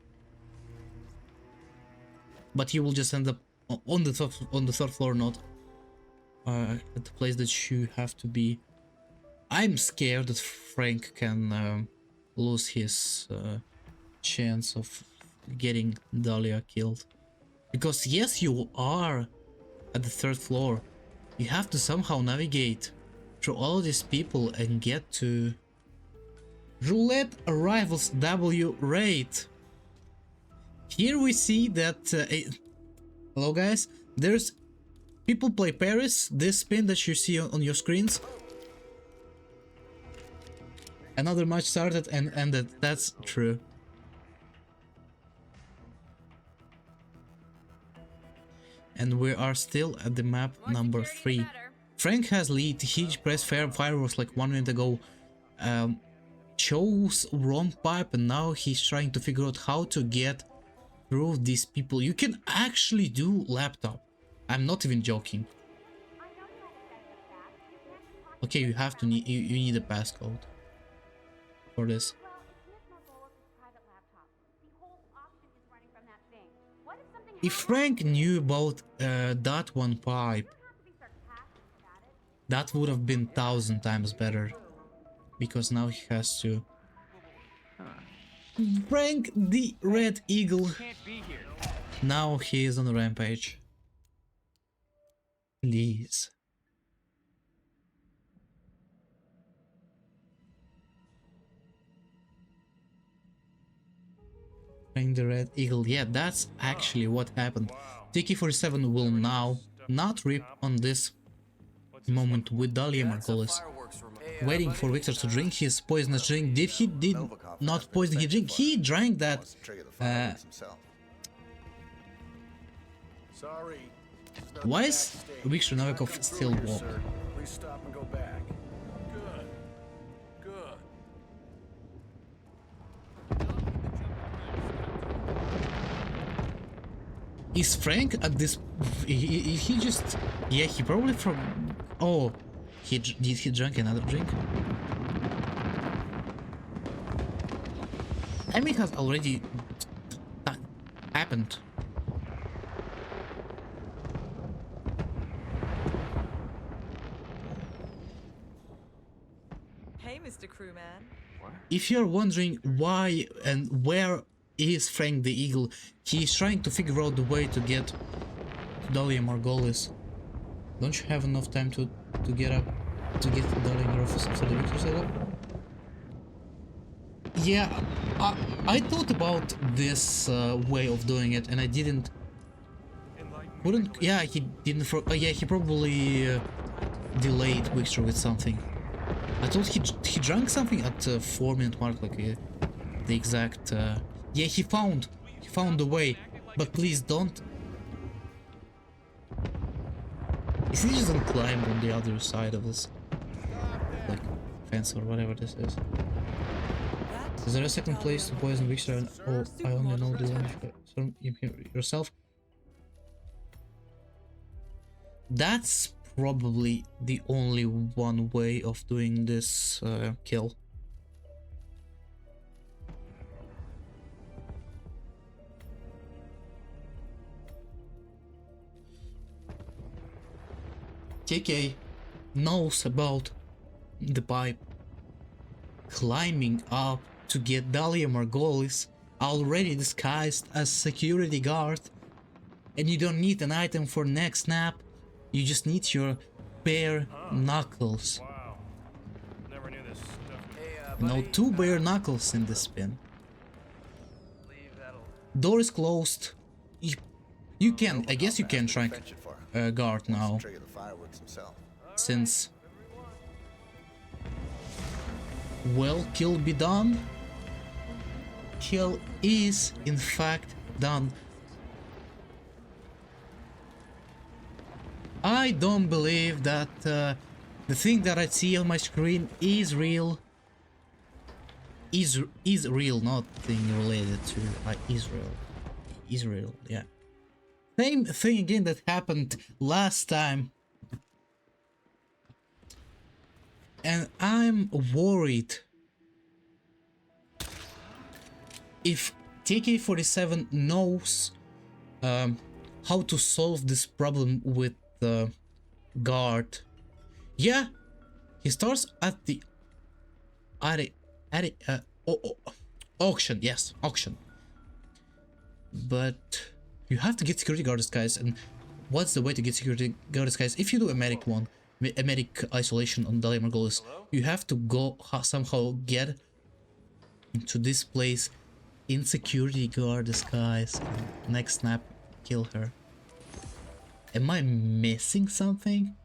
But you will just end up on the 3rd floor, not at the place that you have to be. I'm scared that Frank can lose his chance of getting Dahlia killed. Because yes, you are at the 3rd floor. You have to somehow navigate through all these people and get to Roulette Arrivals W rate. Here we see that hello guys, there's people play Paris, this spin that you see on your screens. Another match started and ended. That's true. And we are still at the map number 3. Frank has lead. He pressed fireworks like 1 minute ago. Chose wrong pipe, and now he's trying to figure out how to get prove these people you can actually do laptop. I'm not even joking. Okay, you have to need you need a passcode for this. If Frank knew about that one pipe, that would have been 1,000 times better. Because now he has to... Frank the Red Eagle. Now he is on a rampage. Please. Frank the Red Eagle. Yeah, that's actually what happened. TK47 will now not rip on this moment with Dahlia Margolis. Waiting for Victor to drink his poisonous drink. Did not poison his drink? He drank that. Why is Viktor Novikov still walking? Please stop and go back. Good. Good. Is Frank at this? He just... Yeah, he probably from... Oh, did he drink another drink? I mean, it has already happened. Hey, Mr. Crewman. If you're wondering why and where is Frank the Eagle, he's trying to figure out the way to get to Dahlia Margolis. Don't you have enough time to get up to get to Dahlia Margolis for the Victor setup? Yeah, I thought about this way of doing it, and I didn't. Wouldn't? Yeah, he didn't. Yeah, he probably delayed Victor with something. I thought he drank something at 4-minute mark, like the exact. Yeah, he found the way, but please don't. Is he just gonna climb on the other side of this, like fence or whatever this is? Is there a second place to poison Victor? Oh, I only know the one yourself. That's probably the only one way of doing this kill. TK knows about the pipe. Climbing up to get Dahlia Margolis, already disguised as security guard, and you don't need an item for next snap. You just need your bare knuckles. Wow. Never knew this stuff. No, 2 bare knuckles in this spin. Door is closed. You can, I guess you can track guard now, since, well, kill be done. Kill is in fact done. I don't believe that the thing that I see on my screen is real. Is real, not thing related to Israel. Israel, yeah. Same thing again that happened last time. And I'm worried if TK47 knows how to solve this problem with the guard. Yeah, he starts at the auction. Yes, auction. But you have to get security guard disguise, and what's the way to get security guard disguise? If you do a medic one, a medic isolation on Dahlia Margolis, you have to go somehow get to this place in security guard disguise, and next snap kill her. Am I missing something?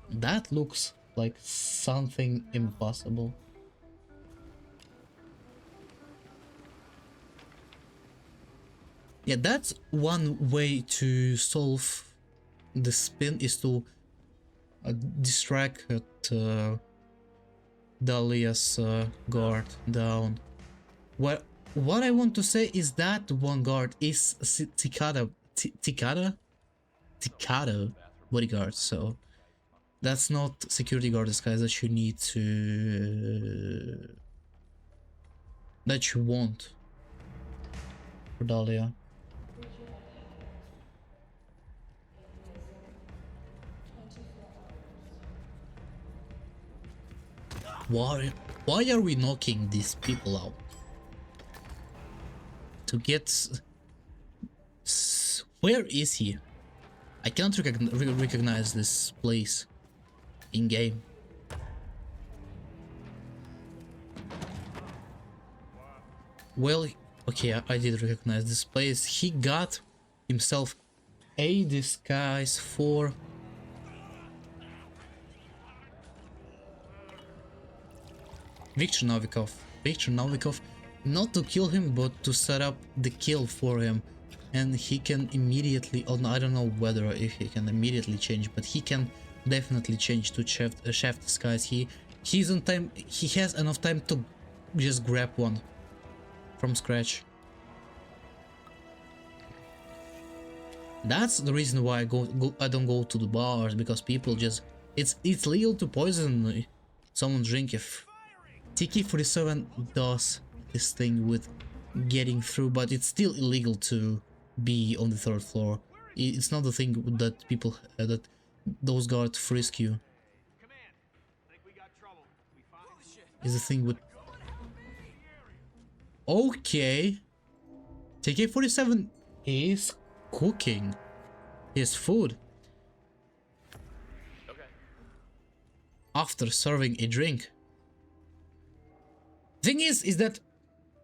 That looks like something impossible. Yeah, that's one way to solve the spin, is to distract Dahlia's guard down. what I want to say is that one guard is Tikada bodyguard, so that's not security guard disguise that you need to that you want for Dahlia. Why are we knocking these people out? To get... Where is he? I can't recognize this place in game. Well, okay, I did recognize this place. He got himself a disguise for... Viktor Novikov, not to kill him, but to set up the kill for him. And he can immediately, oh no, I don't know whether if he can immediately change, but he can definitely change to chef disguise. He's on time, he has enough time to just grab one from scratch. That's the reason why I don't go to the bars, because people just, it's legal to poison someone's drink. If TK47 does this thing with getting through, but it's still illegal to be on the 3rd floor. It's not the thing that people that those guards frisk you. Is the thing with... Okay, TK47 is cooking his food after serving a drink. Thing is that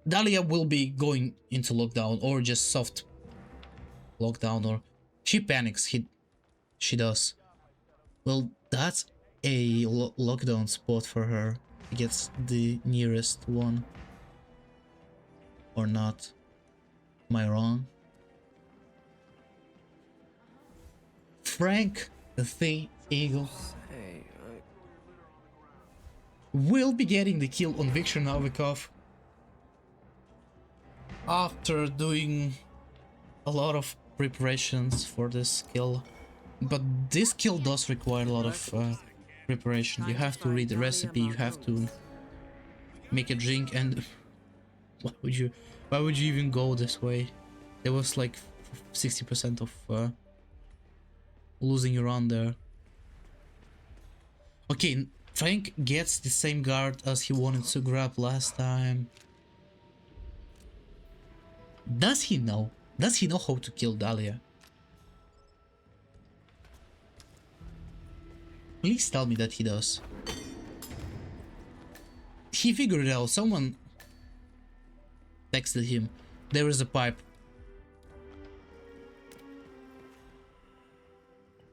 Dahlia will be going into lockdown, or just soft lockdown, or she panics. She does. Well, that's a lockdown spot for her. She gets the nearest one, or not? Am I wrong? Frank the Eagle will be getting the kill on Viktor Novikov after doing a lot of preparations for this kill. But this kill does require a lot of preparation. You have to read the recipe, you have to make a drink, and why would you even go this way? There was like 60% of losing your run there. Okay, Frank gets the same guard as he wanted to grab last time. Does he know? Does he know how to kill Dahlia? Please tell me that he does. He figured it out. Someone texted him. There is a pipe.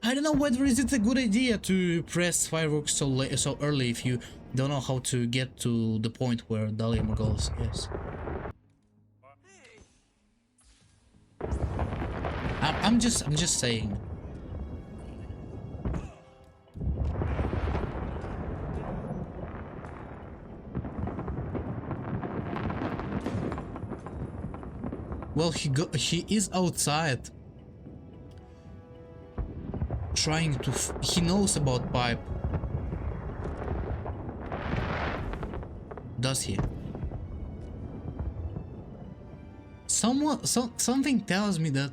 I don't know whether is it a good idea to press fireworks so early if you don't know how to get to the point where Dahlia Margolis is. I'm just saying. Well, he is outside. Trying to he knows about pipe. Does he? Something tells me that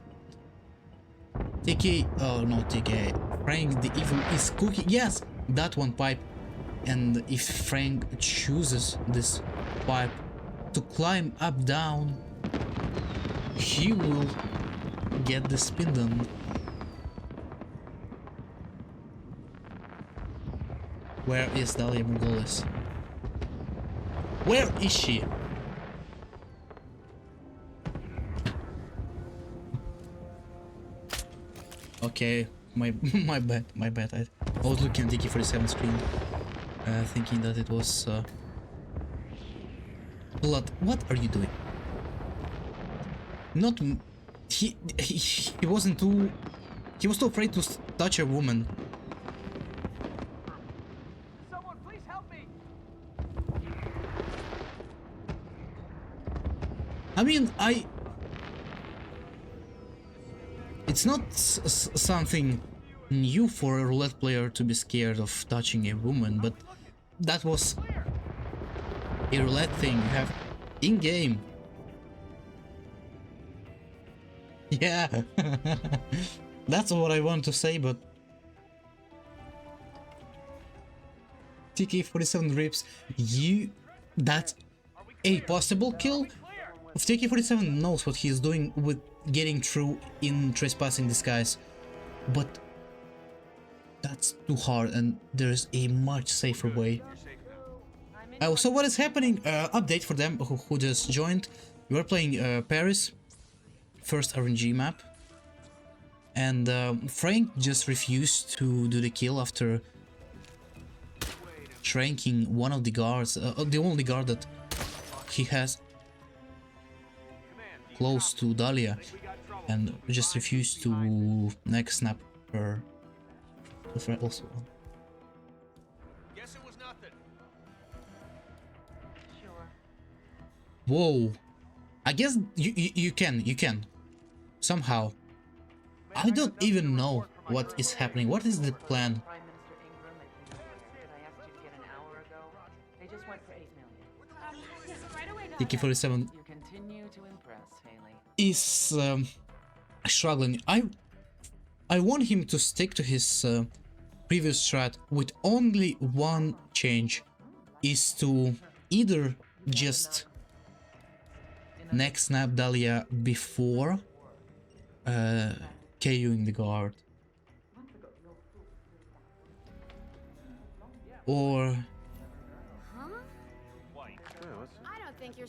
Frank the Evil is cooking. Yes, that one pipe. And if Frank chooses this pipe to climb up down, he will get the spin done. Where is Dahlia Margolis? Where is she? Okay, my bad. I was looking at TK47 screen, thinking that it was Blood. What are you doing? Not he wasn't too. He was too afraid to touch a woman. Someone please help me. I mean, it's not something new for a roulette player to be scared of touching a woman, but that was a roulette thing you have in-game. Yeah, that's what I want to say, but TK47 rips you. That's a possible kill. If TK47 knows what he's doing with getting through in trespassing disguise, but that's too hard and there's a much safer way. So what is happening? Update for them who just joined. We are playing Paris, first RNG map, and Frank just refused to do the kill after shrinking one of the guards, the only guard that he has close to Dahlia, and just refused to neck snap her. Also. Guess it was nothing. Whoa! I guess you can somehow. I don't even know what is happening. What is the plan? Prime Minister Ingram, if you noticed that I asked you to get an hour ago, they just went for 8 million. Yes, right away. TK47 You continue to impress, Haley. is struggling. I want him to stick to his previous strat with only one change, is to either just neck snap Dahlia before KOing the guard, or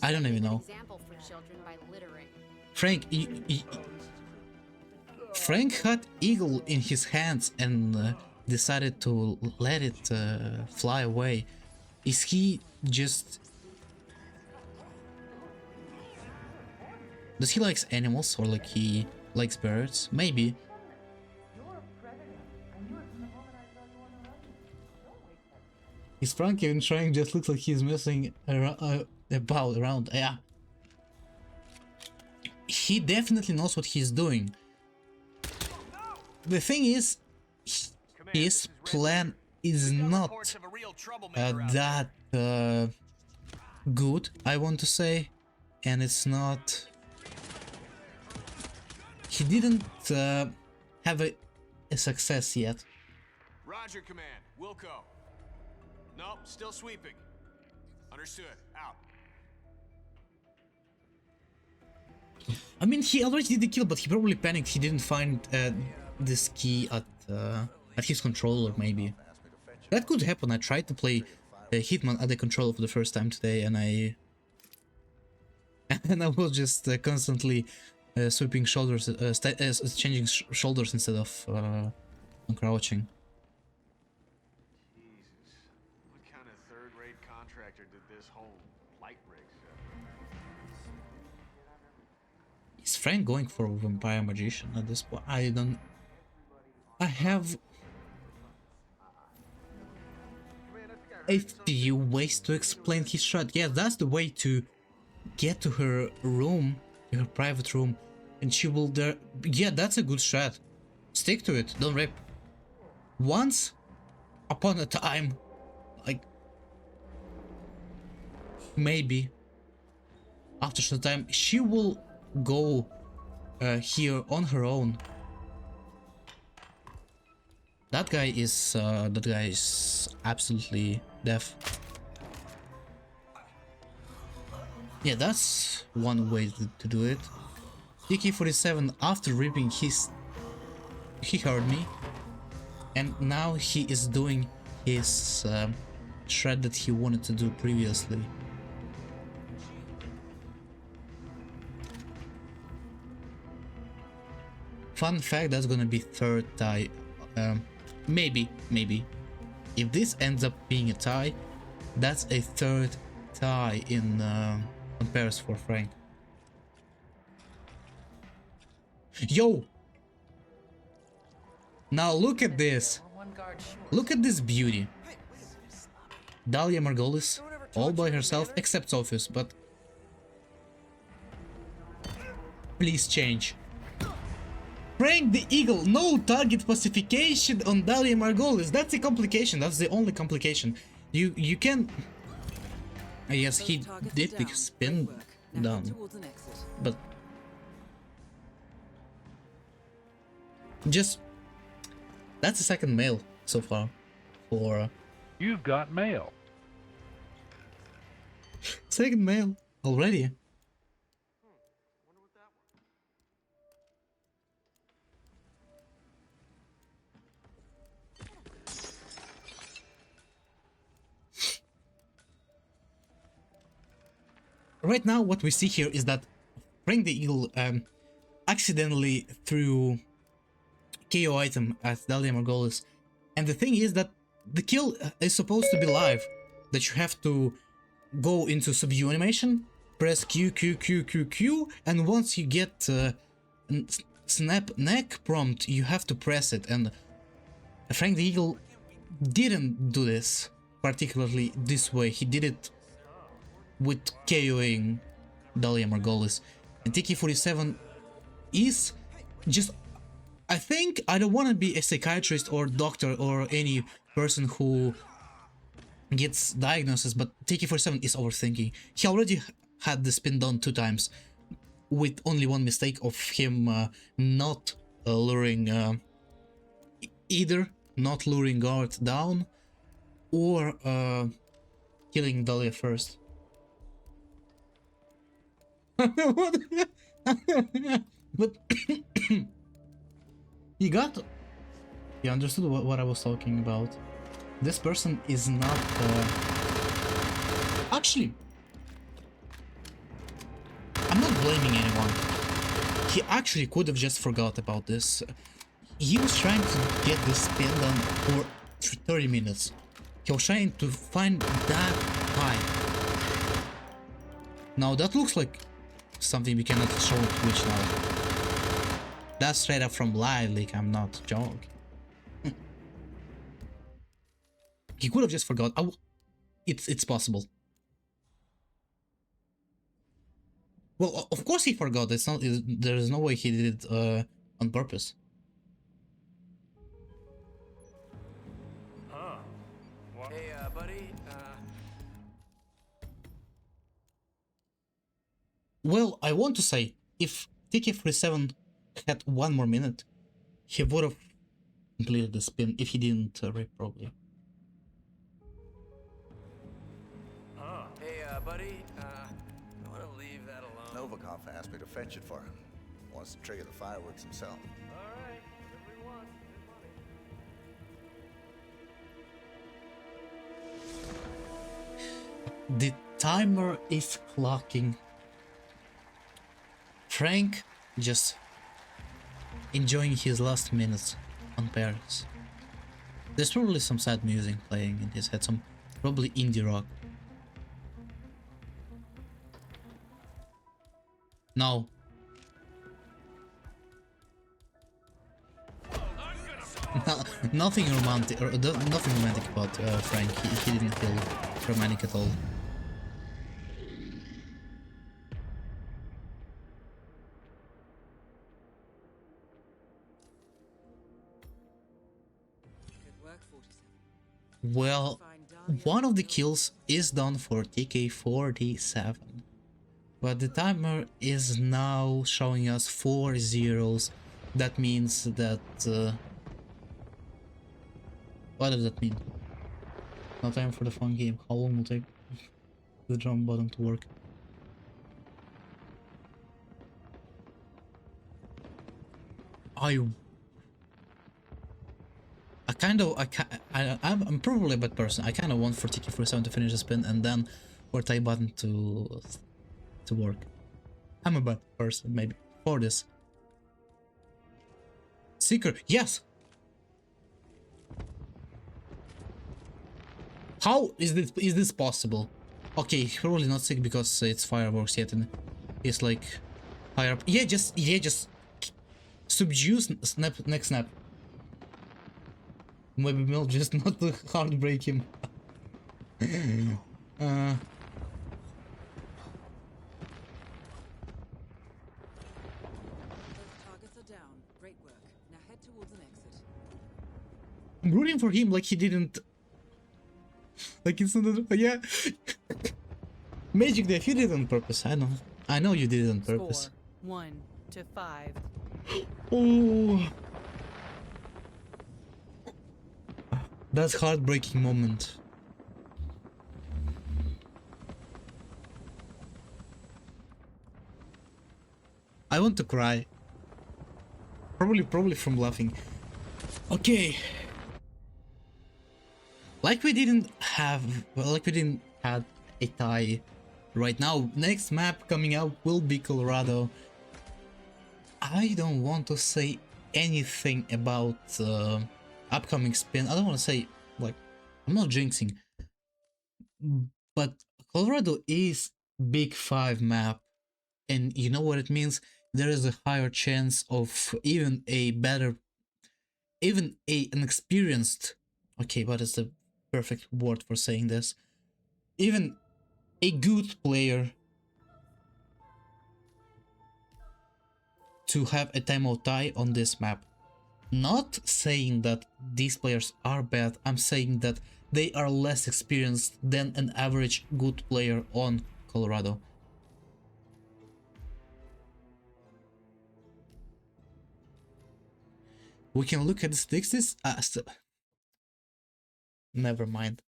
I don't even know. Frank, Frank had eagle in his hands and decided to let it fly away. Is he just... Does he likes animals, or like he likes birds? Maybe. Is Frank even trying? Just looks like he's messing around. Yeah. He definitely knows what he's doing. The thing is, his plan is not that good, I want to say, and it's not... He didn't have a success yet. Roger, command. Wilco. Nope, still sweeping. Understood. Out. I mean, he already did the kill, but he probably panicked. He didn't find this key at his controller, maybe. That could happen. I tried to play Hitman at the controller for the first time today, and I was just constantly sweeping shoulders, changing shoulders instead of crouching. Jesus. What kind of third-rate contractor did this whole light rig set? Is Frank going for a vampire magician at this point? I don't... I have a few ways to explain his strat. Yeah, that's the way to get to her room, her private room, and she will there. Yeah, that's a good strat. Stick to it, don't rip. Once upon a time, like maybe after some time, she will go here on her own. That guy is absolutely deaf. Yeah, that's one way to do it. TK47, after ripping he heard me, and now he is doing his shred that he wanted to do previously. Fun fact, that's gonna be third tie. Maybe. If this ends up being a tie, that's a third tie in Paris for Frank. Yo! Now look at this! Look at this beauty. Dahlia Margolis, all by herself, except Sophius, but Please change. Frank the Eagle, no target pacification on Dahlia Margolis. That's the complication. That's the only complication. You can. Yes, he Both targets did are the down. spin Great work. Now head down, towards an exit. but just that's the second mail so far for You've got mail. second mail already. Right now, what we see here is that Frank the Eagle accidentally threw KO item at Dahlia Margolis, and the thing is that the kill is supposed to be live, that you have to go into subview animation, press Q, Q, Q, Q, Q, and once you get snap neck prompt, you have to press it, and Frank the Eagle didn't do this, particularly this way. He did it with KOing Dahlia Margolis, and TK47 is just, I think, I don't want to be a psychiatrist or doctor or any person who gets diagnosis, but TK47 is overthinking. He already had the spin done 2 times with only one mistake of him not luring either not luring guard down or killing Dahlia first. But he understood what I was talking about. This person is not actually, I'm not blaming anyone. He actually could have just forgot about this. He was trying to get this spin done for 30 minutes. He was trying to find that high. Now that looks like something we cannot show on Twitch now. That's straight up from live leak, I'm not joking. He could have just forgot. It's possible. Well, of course he forgot. It's not. There is no way he did it on purpose. Hey, buddy. Well, I want to say, if TK47 had 1 more minute, he would have completed the spin if he didn't rape probably. Hey, buddy. I want to leave that alone. Novikov asked me to fetch it for him. Wants to trigger the fireworks himself. All right. Whatever you want. Good money. The timer is clocking. Frank just enjoying his last minutes on Paris. There's probably some sad music playing in his head, some probably indie rock. No. Nothing romantic, or nothing romantic about Frank. He didn't feel romantic at all. Good work, 47. Well, one of the kills is done for TK47, but the timer is now showing us 4 zeros. That means that what does that mean? No time for the fun game. How long will it take the drum button to work? I'm probably a bad person. I kind of want for TK47 to finish the spin and then for tie button to work. I'm a bad person, maybe, for this. Seeker, yes! How is this possible? Okay, probably not sick because it's fireworks yet and it's like higher up. Yeah, just subdue snap next snap. Maybe we'll just not hard break him. towards an exit. I'm rooting for him like he didn't. Like it's not. Yeah. Magic Dave, you did it on purpose. I know. I know you did it on purpose. Score 1-5. Oh. That's heartbreaking moment. I want to cry. Probably from laughing. Okay. Like we didn't have a tie right now. Next map coming out will be Colorado. I don't want to say anything about upcoming spin. I don't want to say, like, I'm not jinxing, but Colorado is Big 5 map, and you know what it means. There is a higher chance of even an experienced, okay, what is the perfect word for saying this, even a good player to have a timeout tie on this map. Not saying that these players are bad, I'm saying that they are less experienced than an average good player on Colorado. We can look at the statistics. Never mind.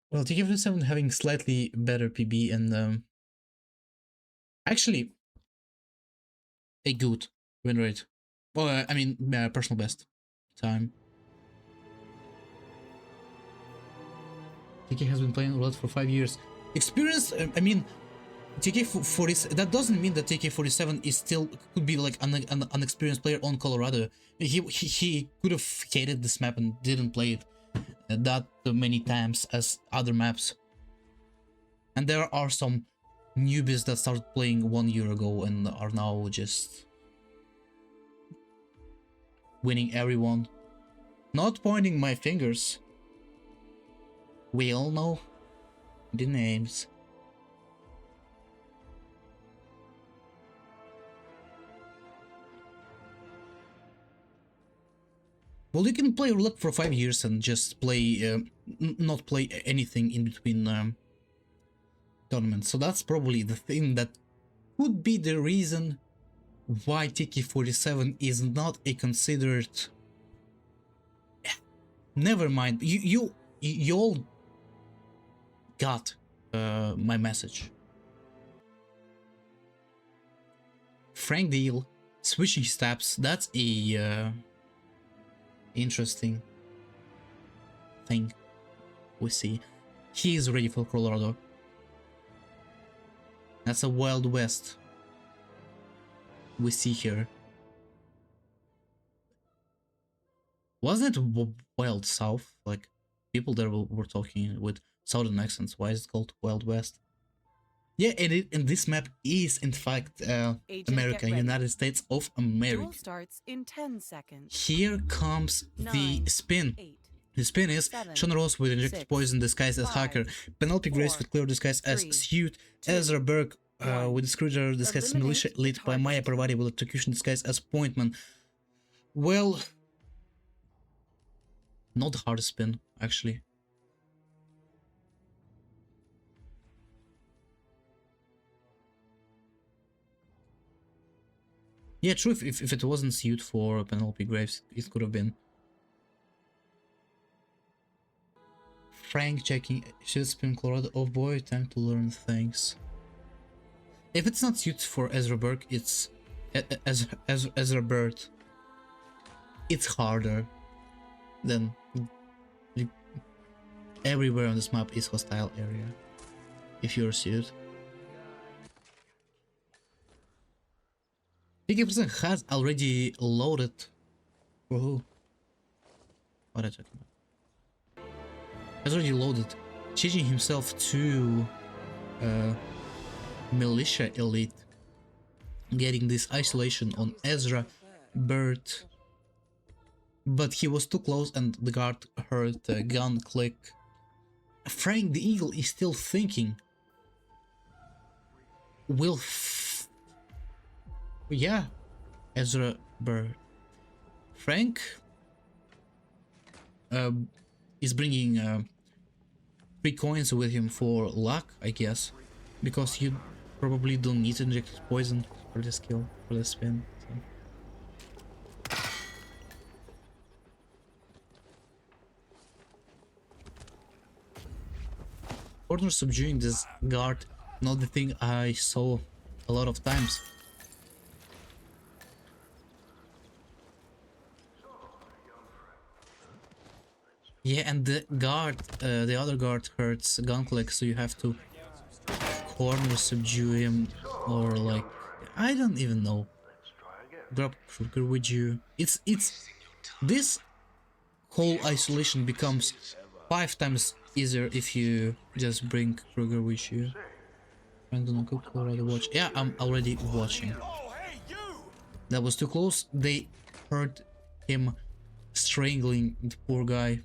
Well, TK47 having slightly better PB and actually a good win rate. Well, I mean, personal best time. TK has been playing Roulette for 5 years. Experience, I mean, TK40, that doesn't mean that TK47 is still, could be like an unexperienced player on Colorado. He could have hated this map and didn't play it that many times as other maps. And there are some newbies that started playing 1 year ago and are now just winning everyone. Not pointing my fingers. We all know the names. Well, you can play Roulette for 5 years and just play, not play anything in between tournaments. So that's probably the thing that could be the reason why TK47 is not a considered. Never mind. You all got my message. Frank Deal switching steps. That's a interesting thing we see. He is ready for Colorado. That's a Wild West we see here. Wasn't it Wild South? Like, people there were talking with southern accents. Why is it called Wild West? Yeah, and this map is in fact America, United States of America. Duel starts in 10 seconds. Here comes the spin. 8, The spin is 7, Sean Ross with injected 6, poison disguised as 5, hacker, Penelope Grace 4, with clear disguise as 3, suit, 2, Ezra Berg 1. with screwdriver disguise as Eliminate militia, led by target. Maya Parvati with electrocution disguise as pointman. Well, not the hardest spin, actually. Yeah, true, if it wasn't suit for Penelope Graves, it could have been. Frank checking, should spin Colorado. Oh boy, time to learn things. If it's not suited for Ezra Berg, it's Ezra Bird. It's harder than everywhere on this map is hostile area. If you're suited. TK47 has already loaded. For who? What are you talking about? Has already loaded, changing himself to militia elite, getting this isolation on Ezra Bird, but he was too close and the guard heard the gun click. Frank the Eagle is still thinking. Yeah, Ezra bird. Frank is bringing 3 coins with him for luck, I guess, because you probably don't need to inject poison for this kill, for the spin. So. Corner subduing this guard, not the thing I saw a lot of times. Yeah, and the guard, the other guard hurts gun-click, so you have to corner subdue him, or like, I don't even know. Grab Kruger with you. It's this whole isolation becomes 5 times easier if you just bring Kruger with you. I'm gonna go already watch. Yeah, I'm already watching. That was too close. They heard him strangling the poor guy.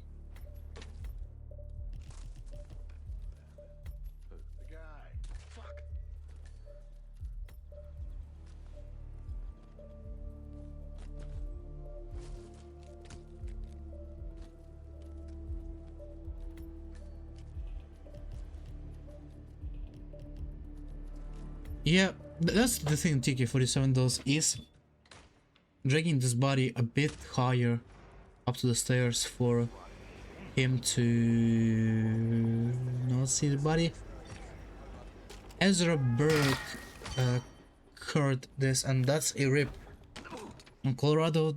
Yeah, that's the thing TK47 does, is dragging this body a bit higher up to the stairs for him to not see the body. Ezra Berg heard this, and that's a rip. In Colorado,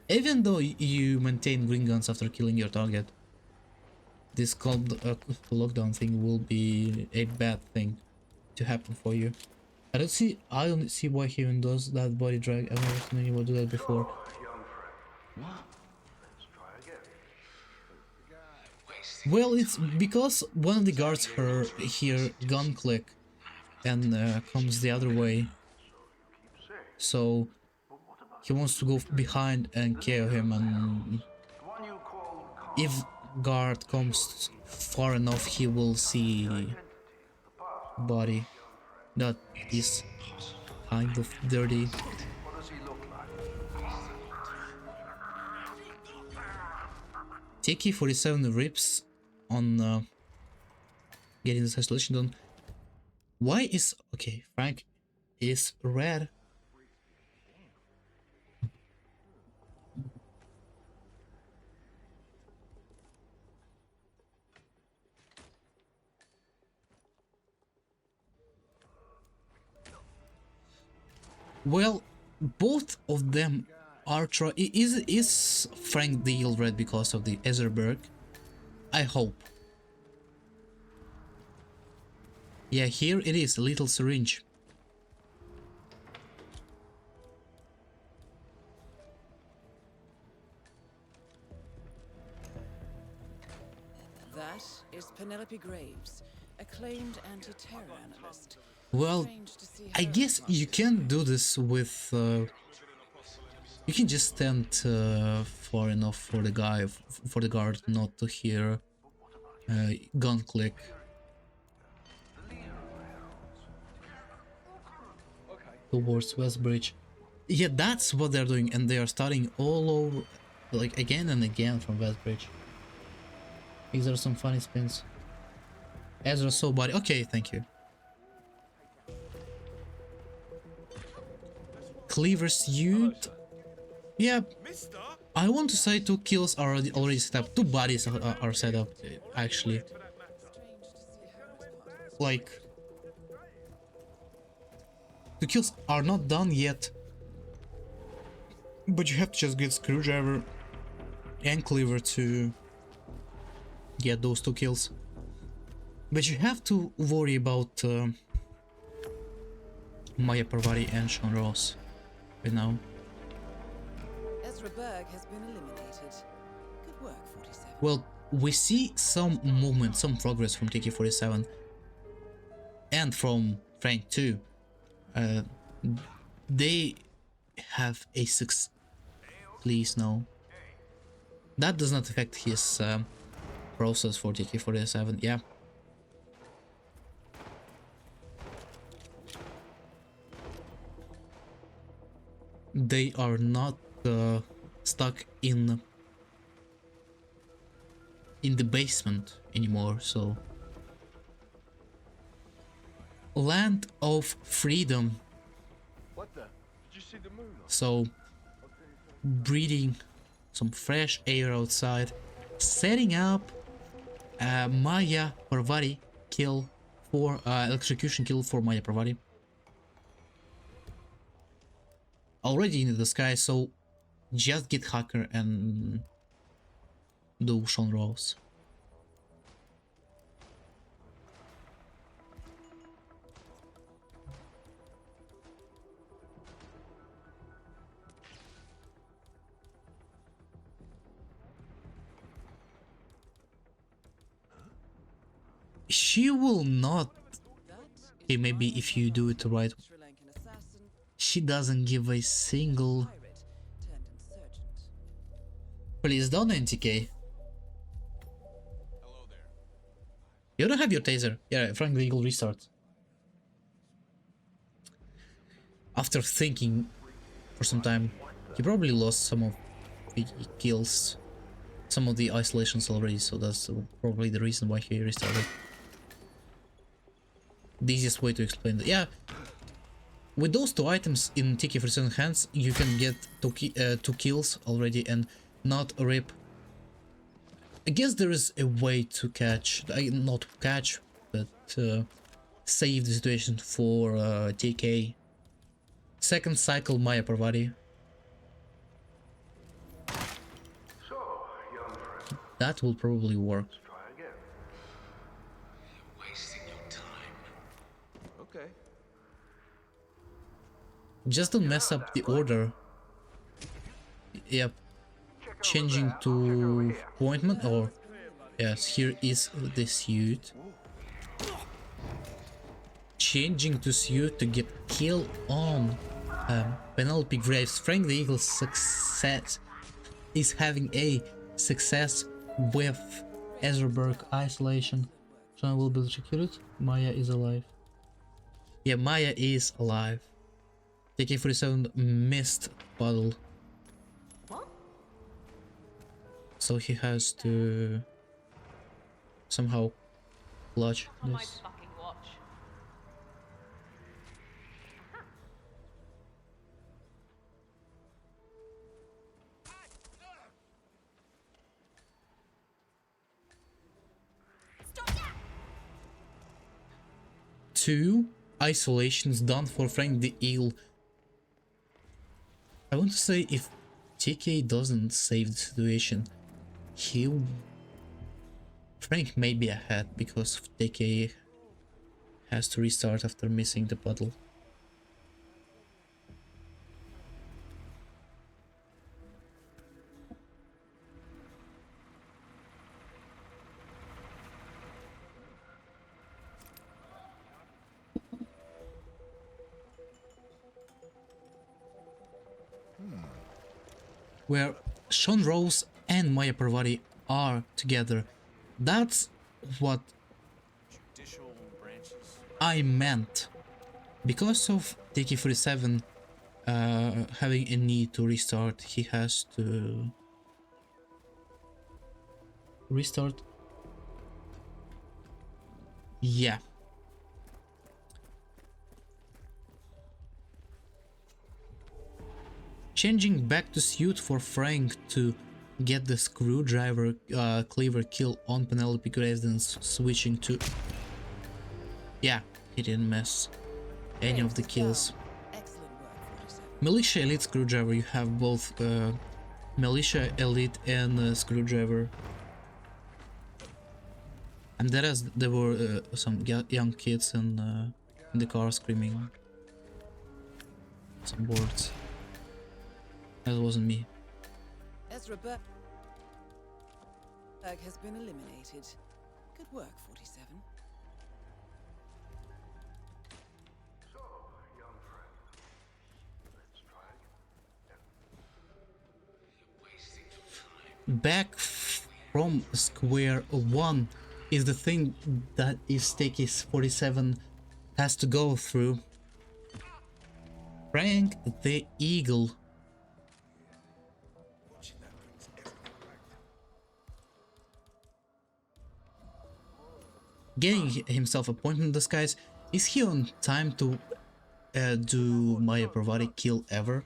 even though you maintain green guns after killing your target, this called lockdown thing will be a bad thing to happen for you. I don't see why he even does that body drag. I've never seen anyone do that before. Well, it's because one of the guards hear gun click and comes the other way, so he wants to go behind and KO him, and if guard comes far enough, he will see body that is kind of dirty. TK47 rips on getting this isolation done. Why is okay? Frank is red. Well, both of them are is Frank deal red because of the Ezerberg? I hope. Yeah, here it is, a little syringe. That is Penelope Graves, acclaimed anti-terror analyst. Well, I guess you can do this with you can just stand far enough for the guy, for the guard not to hear gun click. Towards Westbridge. Yeah, that's what they're doing, and they are starting all over, like again and again from Westbridge. These are some funny spins. Ezra saw body. Okay, thank you. Cleaver's youth. Yeah, I want to say 2 kills are already set up. 2 bodies are set up, actually. Like, 2 kills are not done yet, but you have to just get Screwdriver and Cleaver to get those 2 kills. But you have to worry about Maya Parvati and Sean Ross right now. Ezra Berg has been eliminated. Good work, 47. Well, we see some movement, some progress from TK47 and from Frank too. They have a 6. Please no. That does not affect his process for TK47. Yeah. they are not stuck in the basement anymore. So land of freedom. What the? Did you see the moon? So breathing some fresh air outside, setting up Maya Parvati kill for execution kill for Maya Parvati. Already in the sky, so just get hacker and do Sean Rose. She will not. Okay, maybe if you do it right. Sri Lankan assassin, She doesn't give a single. pirate turned insurgent. Please don't NTK. Hello there. You don't have your taser. Yeah, Frank the Eagle restart. After thinking for some time, he probably lost some of the kills, some of the isolations already, so that's probably the reason why he restarted. The easiest way to explain that. Yeah, with those two items in TK47 hands, you can get two kills already and not rip. I guess there is a way to catch, not catch, but save the situation for TK. Second cycle Maya Parvati. So, young friend, That will probably work. try again. Wasting your time. Okay. Just don't mess up the order. Yep. Changing to appointment, or yes, here is the suit. Changing to suit to get kill on Penelope Graves. Frank the Eagle's success is having a success with Ezraberg isolation. Sean will be executed. Maya is alive. Yeah, Maya is alive. TK47 missed puddle. What? So he has to somehow clutch On my this. fucking watch. Two isolations done for Frank the Eagle. I want to say if TK doesn't save the situation, Frank may be ahead because TK has to restart after missing the puddle. Where Sean Rose and Maya Parvati are together. That's what Judicial branches. I meant. Because of TK47 having a need to restart, he has to restart. Yeah. Changing back to suit for Frank to get the screwdriver cleaver kill on Penelope Graves, then switching to... Yeah, he didn't miss any of the kills. Excellent work, 47. Militia Elite Screwdriver, you have both Militia Elite and Screwdriver. And there were some young kids in the car screaming some words. That wasn't me. Ezra Berg has been eliminated. Good work, 47. So, young friend, let's try again. Back from square one is the thing that is TK47 has to go through. Frank the Eagle getting himself appointment disguise. Is he on time to do my Pravati kill ever?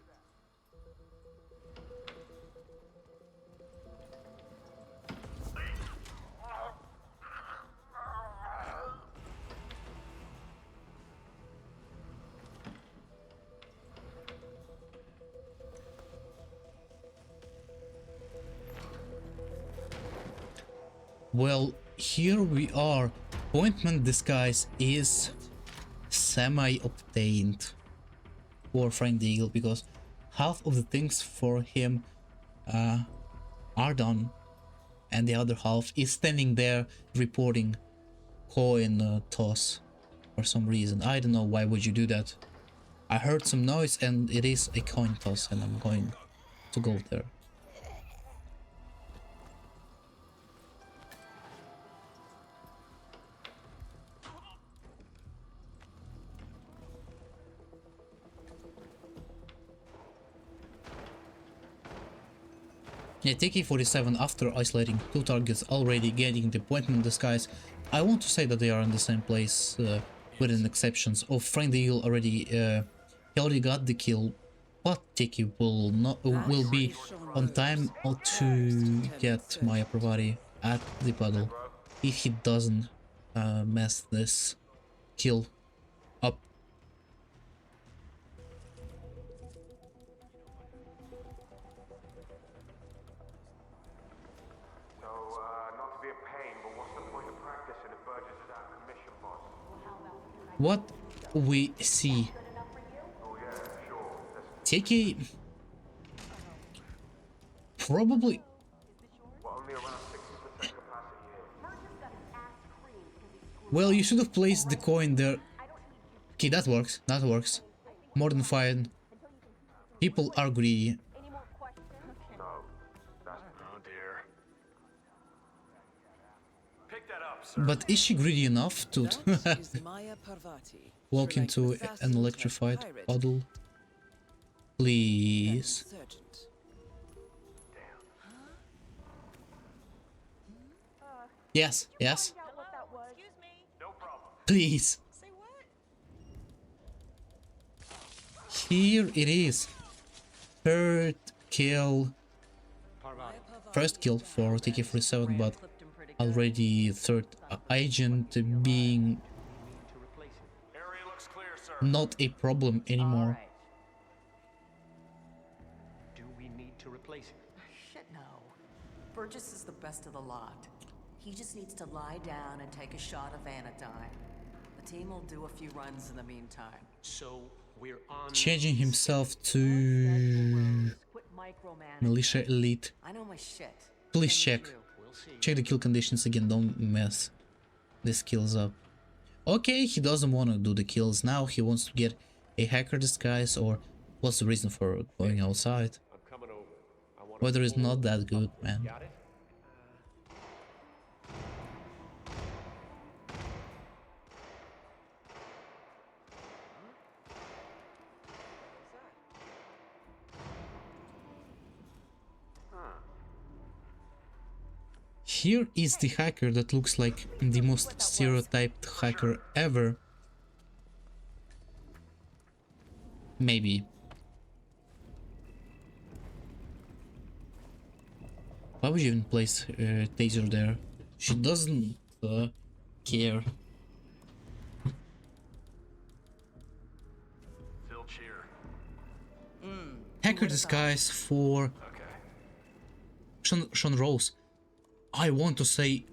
Well, here we are. Appointment disguise is semi-obtained for Frank the Eagle because half of the things for him are done, and the other half is standing there reporting coin toss for some reason. I don't know why would you do that. I heard some noise and it is a coin toss, and I'm going to go there. Yeah, TK47, after isolating 2 targets already getting the appointment disguise, I want to say that they are in the same place with an exceptions of Frank the Eagle already he already got the kill, but TK will be on time to get Maya Pravati at the puddle if he doesn't mess this kill up. What we see, TK probably. Well, you should have placed the coin there. Okay, that works. That works. More than fine. People are greedy. But is she greedy enough to walk into an electrified puddle? Please. Yes, yes. Please. Here it is. Third kill. First kill for TK47, but already third agent being not a problem anymore. Do we need to replace him? Shit, no. Burgess is the best of the lot. He just needs to lie down and take a shot of Anodyne. The team will do a few runs in the meantime. So we're on. Changing himself to Militia Elite. I know my shit. Please check. We'll see. Check the kill conditions again, don't mess the skills up. Okay, he doesn't want to do the kills now, he wants to get a hacker disguise, or what's the reason for going outside? I'm coming over. I want Weather is not that good, man. Got it? Here is the hacker that looks like the most stereotyped hacker ever. Maybe. Why would you even place Taser there? She doesn't care. Zilch here. Hacker disguise for Okay. Sean Rose. I want to say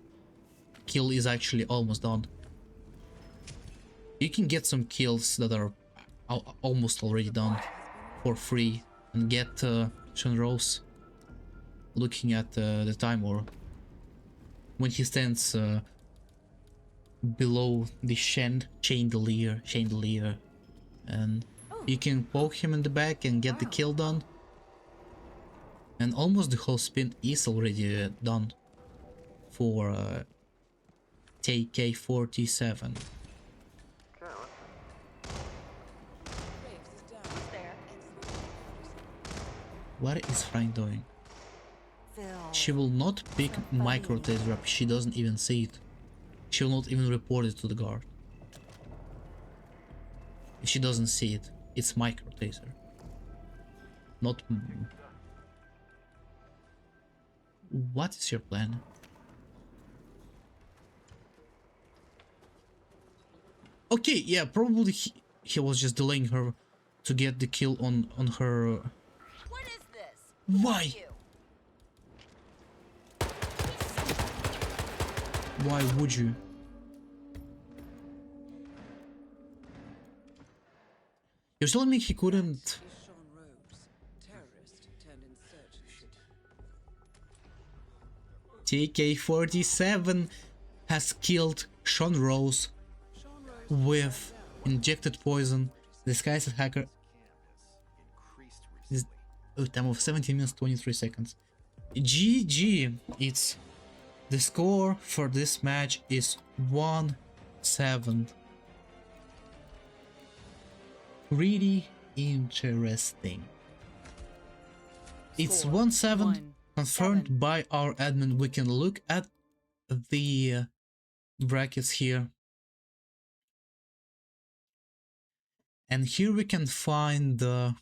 kill is actually almost done. You can get some kills that are almost already done for free and get Sean Rose looking at the time, or when he stands below the chandelier, and you can poke him in the back and get the kill done, and almost the whole spin is already done for TK47. What is Frank doing? She will not pick micro taser up, she doesn't even see it. she will not even report it to the guard. If she doesn't see it, it's micro taser. Not... What is your plan? Okay, yeah, probably he was just delaying her to get the kill on her. What is this? Why? Why would you? You're telling me he couldn't? Is Sean Rose, terrorist turned insurgent. TK47 has killed Sean Rose with injected poison, disguised as hacker. This time of 17 minutes 23 seconds. GG. It's the score for this match is 1-7. Pretty interesting. It's 1-7 confirmed by our admin. We can look at the brackets here. And here we can find the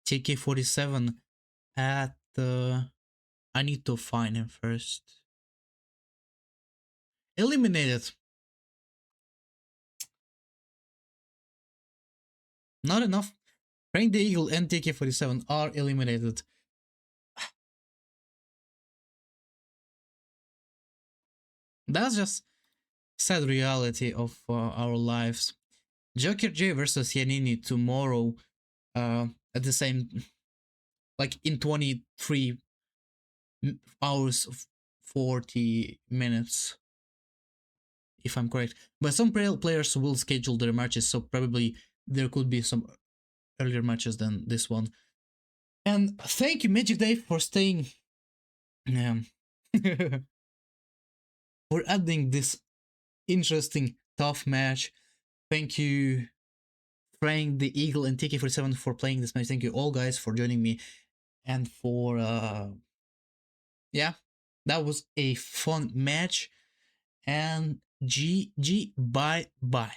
TK47 at the... I need to find him first. Eliminated. Not enough. Frank the Eagle and TK47 are eliminated. That's just sad reality of our lives. Joker J versus Yanini tomorrow at the same, like in 23 hours 40 minutes, if I'm correct. But some players will schedule their matches, so probably there could be some earlier matches than this one. And thank you, Magic Dave, for staying, for adding this interesting tough match. Thank you, Frank the Eagle and TK47 for playing this match. Thank you all guys for joining me and for yeah, that was a fun match. And GG, bye bye.